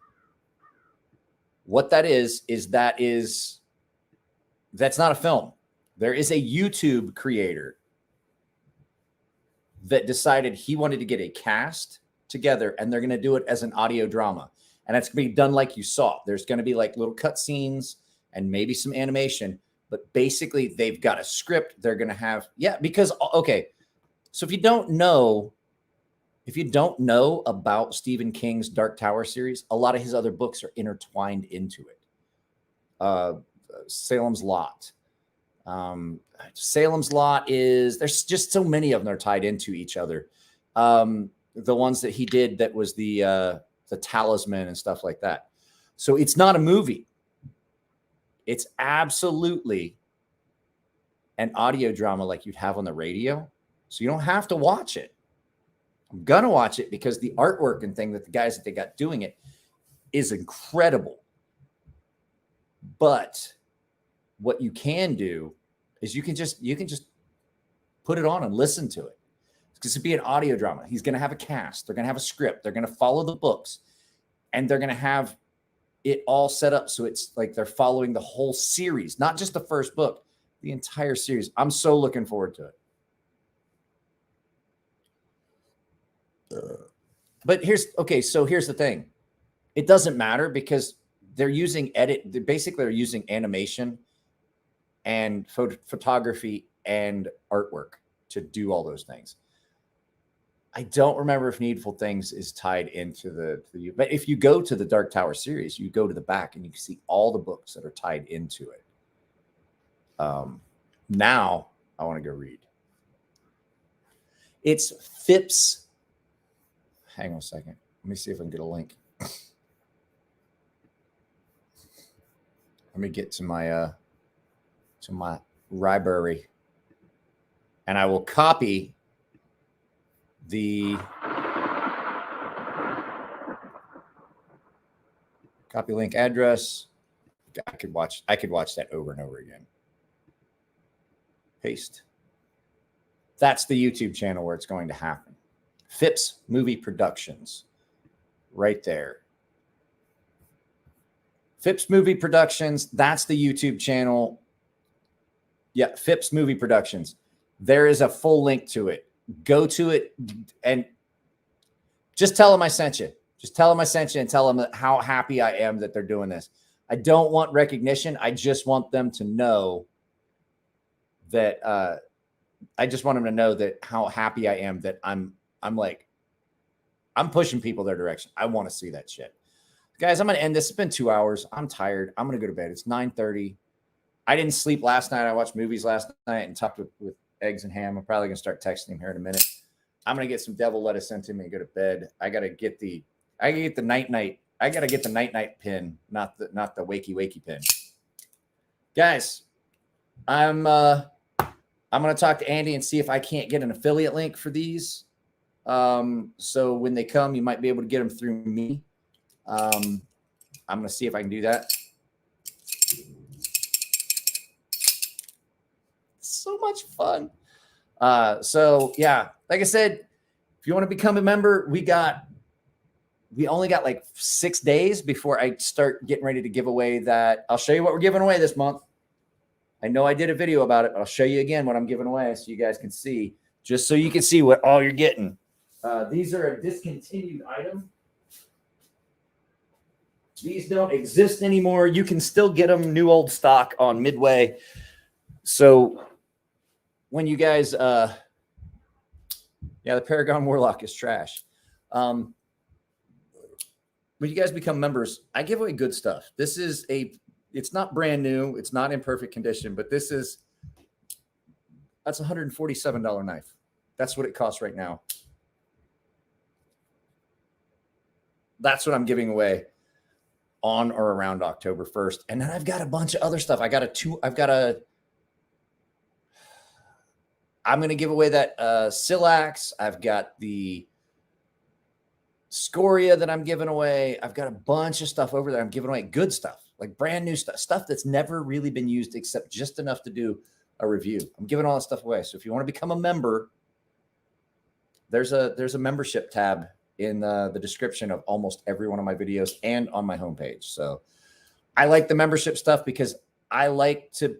that's not a film. There is a YouTube creator that decided he wanted to get a cast together and they're going to do it as an audio drama. And it's going to be done like you saw. There's going to be like little cut scenes and maybe some animation, but basically they've got a script. They're going to have, because, okay. So if you don't know about Stephen King's Dark Tower series, a lot of his other books are intertwined into it. Salem's Lot. Salem's Lot there's just so many of them are tied into each other. The ones that he did, that was the Talisman and stuff like that. So it's not a movie. It's absolutely an audio drama like you'd have on the radio. So you don't have to watch it. I'm going to watch it because the artwork and thing that the guys that they got doing it is incredible. But what you can do is you can just put it on and listen to it. Because it'd be an audio drama. He's going to have a cast. They're going to have a script. They're going to follow the books. And they're going to have it all set up so it's like they're following the whole series, not just the first book, the entire series. I'm so looking forward to it. But here's the thing. It doesn't matter because they're using they're using animation and photography and artwork to do all those things. I don't remember if Needful Things is tied into but if you go to the Dark Tower series, you go to the back and you can see all the books that are tied into it. Now I want to go read. It's Phipps. Hang on a second. Let me see if I can get a link. Let me get to my library, and I will copy the copy link address. I could watch that over and over again. Paste. That's the YouTube channel where it's going to happen. Phipps Movie Productions, right there. Phipps Movie Productions, that's the YouTube channel. Yeah, Phipps Movie Productions. There is a full link to it. Go to it and just tell them I sent you. Just tell them I sent you and tell them how happy I am that they're doing this. I don't want recognition. I just want them to know that I just want them to know that how happy I am that I'm pushing people their direction. I want to see that shit. Guys, I'm going to end this. It's been 2 hours. I'm tired. I'm going to go to bed. It's 9:30. I didn't sleep last night. I watched movies last night and talked with eggs and ham. I'm probably going to start texting him here in a minute. I'm going to get some devil lettuce sent to me and go to bed. I got to get the night. I got to get the night pin, not the wakey pin. Guys, I'm going to talk to Andy and see if I can't get an affiliate link for these. So when they come, you might be able to get them through me. I'm going to see if I can do that. So much fun. So yeah, like I said, if you want to become a member, we only got like 6 days before I start getting ready to give away that. I'll show you what we're giving away this month. I know I did a video about it, but I'll show you again what I'm giving away so you guys can see, just so you can see what all you're getting. These are a discontinued item. These don't exist anymore. You can still get them new old stock on Midway. So when you guys, the Paragon Warlock is trash. When you guys become members, I give away good stuff. It's not brand new. It's not in perfect condition, but that's a $147 knife. That's what it costs right now. That's what I'm giving away on or around October 1st. And then I've got a bunch of other stuff. I'm going to give away that Silax. I've got the Scoria that I'm giving away. I've got a bunch of stuff over there. I'm giving away good stuff, like brand new stuff that's never really been used except just enough to do a review. I'm giving all that stuff away. So if you want to become a member, there's a membership tab in the description of almost every one of my videos and on my homepage. So I like the membership stuff because I like to,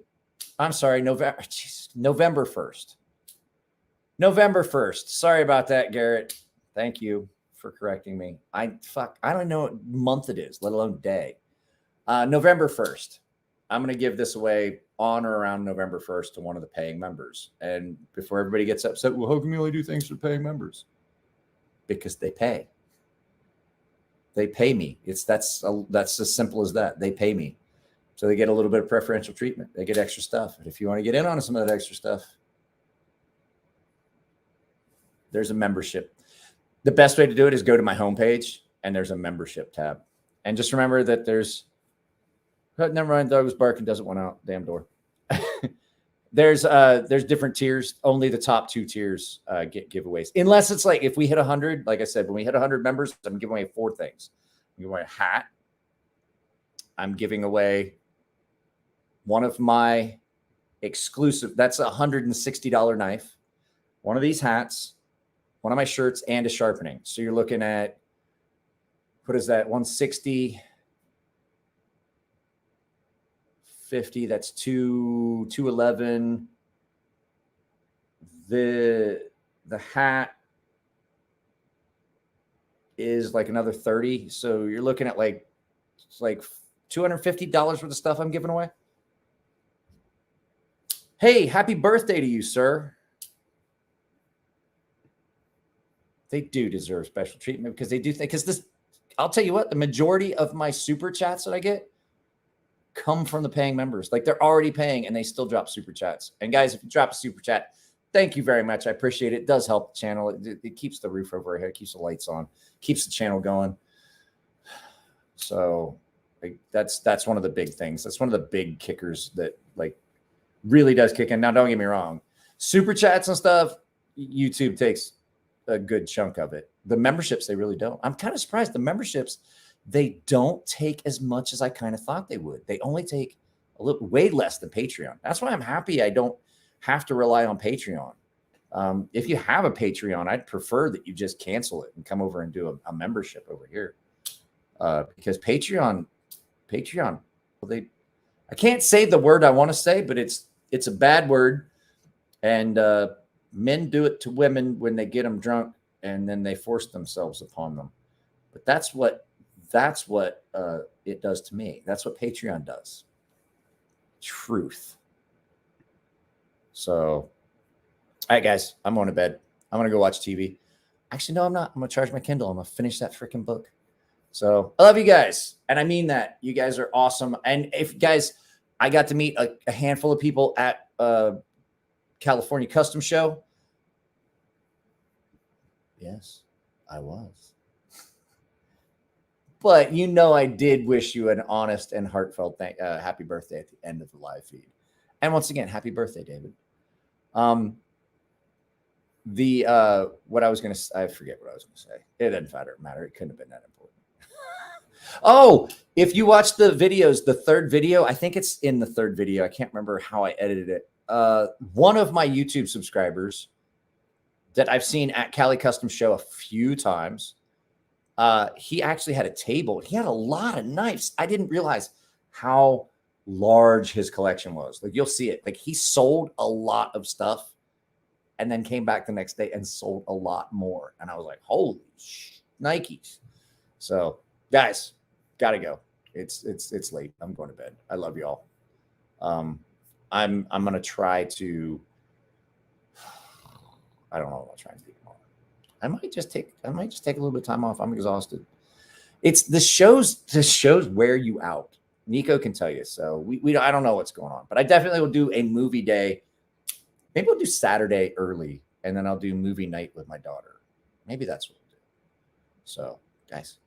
November 1st. November 1st. Sorry about that, Garrett. Thank you for correcting me. I don't know what month it is, let alone day. November 1st. I'm going to give this away on or around November 1st to one of the paying members. And before everybody gets upset, well, how come you only do things for paying members? Because they pay. They pay me. That's as simple as that. They pay me. So they get a little bit of preferential treatment. They get extra stuff. And if you want to get in on some of that extra stuff, there's a membership. The best way to do it is go to my homepage and there's a membership tab. And just remember that never mind, dog was barking, doesn't want out. Damn door. There's different tiers. Only the top 2 tiers get giveaways. Unless it's like if we hit 100, like I said, when we hit 100 members, I'm giving away 4 things. I'm giving away a hat. I'm giving away one of my exclusive, that's a $160 knife, one of these hats, one of my shirts, and a sharpening. So you're looking at, what is that? 160, 50, that's 211. The hat is like another 30. So you're looking at like $250 worth of stuff I'm giving away. Hey, happy birthday to you, sir. They do deserve special treatment because they do think, because this, I'll tell you what, the majority of my super chats that I get come from the paying members. Like they're already paying and they still drop super chats. And guys, if you drop a super chat, thank you very much. I appreciate it. It does help the channel. It keeps the roof over our head, keeps the lights on, keeps the channel going. So that's one of the big things. That's one of the big kickers that like really does kick in. Now, don't get me wrong. Super chats and stuff, YouTube takes a good chunk of it. The memberships, they really don't. I'm kind of surprised. The memberships, they don't take as much as I kind of thought they would. They only take a little, way less than Patreon. That's why I'm happy I don't have to rely on Patreon. If you have a Patreon, I'd prefer that you just cancel it and come over and do a membership over here. Because Patreon, well, I can't say the word I want to say, but it's It's a bad word. And men do it to women when they get them drunk and then they force themselves upon them. But that's what it does to me. That's what Patreon does. Truth. So, all right, guys, I'm going to bed. I'm going to go watch TV. Actually, no, I'm not. I'm going to charge my Kindle. I'm going to finish that freaking book. So I love you guys. And I mean that. You guys are awesome. And if guys, I got to meet a handful of people at California Custom Show. Yes, I was. But you know, I did wish you an honest and heartfelt happy birthday at the end of the live feed. And once again, happy birthday, David. What I was going to say, I forget what I was going to say. It doesn't matter. It couldn't have been that important. Oh, if you watch the videos, the third video, I think it's in the third video. I can't remember how I edited it. One of my YouTube subscribers that I've seen at Cali Custom Show a few times, he actually had a table. He had a lot of knives. I didn't realize how large his collection was. Like, you'll see it. Like, he sold a lot of stuff and then came back the next day and sold a lot more. And I was like, holy Nikes. So guys, gotta go. It's late. I'm going to bed. I love y'all. I'm going to try to, I don't know what I'm trying to do tomorrow. I might just take a little bit of time off. I'm exhausted. It's the shows wear you out. Nico can tell you. So I don't know what's going on, but I definitely will do a movie day. Maybe we'll do Saturday early and then I'll do movie night with my daughter. Maybe that's what we'll do. So guys,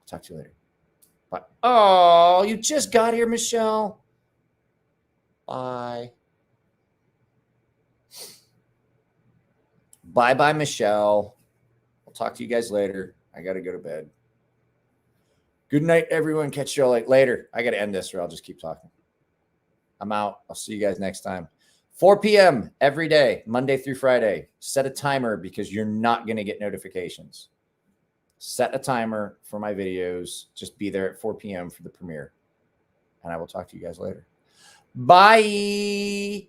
talk to you later. Bye. Oh, you just got here, Michelle. Bye. Bye, Michelle. I'll talk to you guys later. I got to go to bed. Good night, everyone. Catch you all later. I got to end this or I'll just keep talking. I'm out. I'll see you guys next time. 4 p.m. every day, Monday through Friday. Set a timer because you're not going to get notifications. Set a timer for my videos. Just be there at 4 p.m. for the premiere. And I will talk to you guys later. Bye.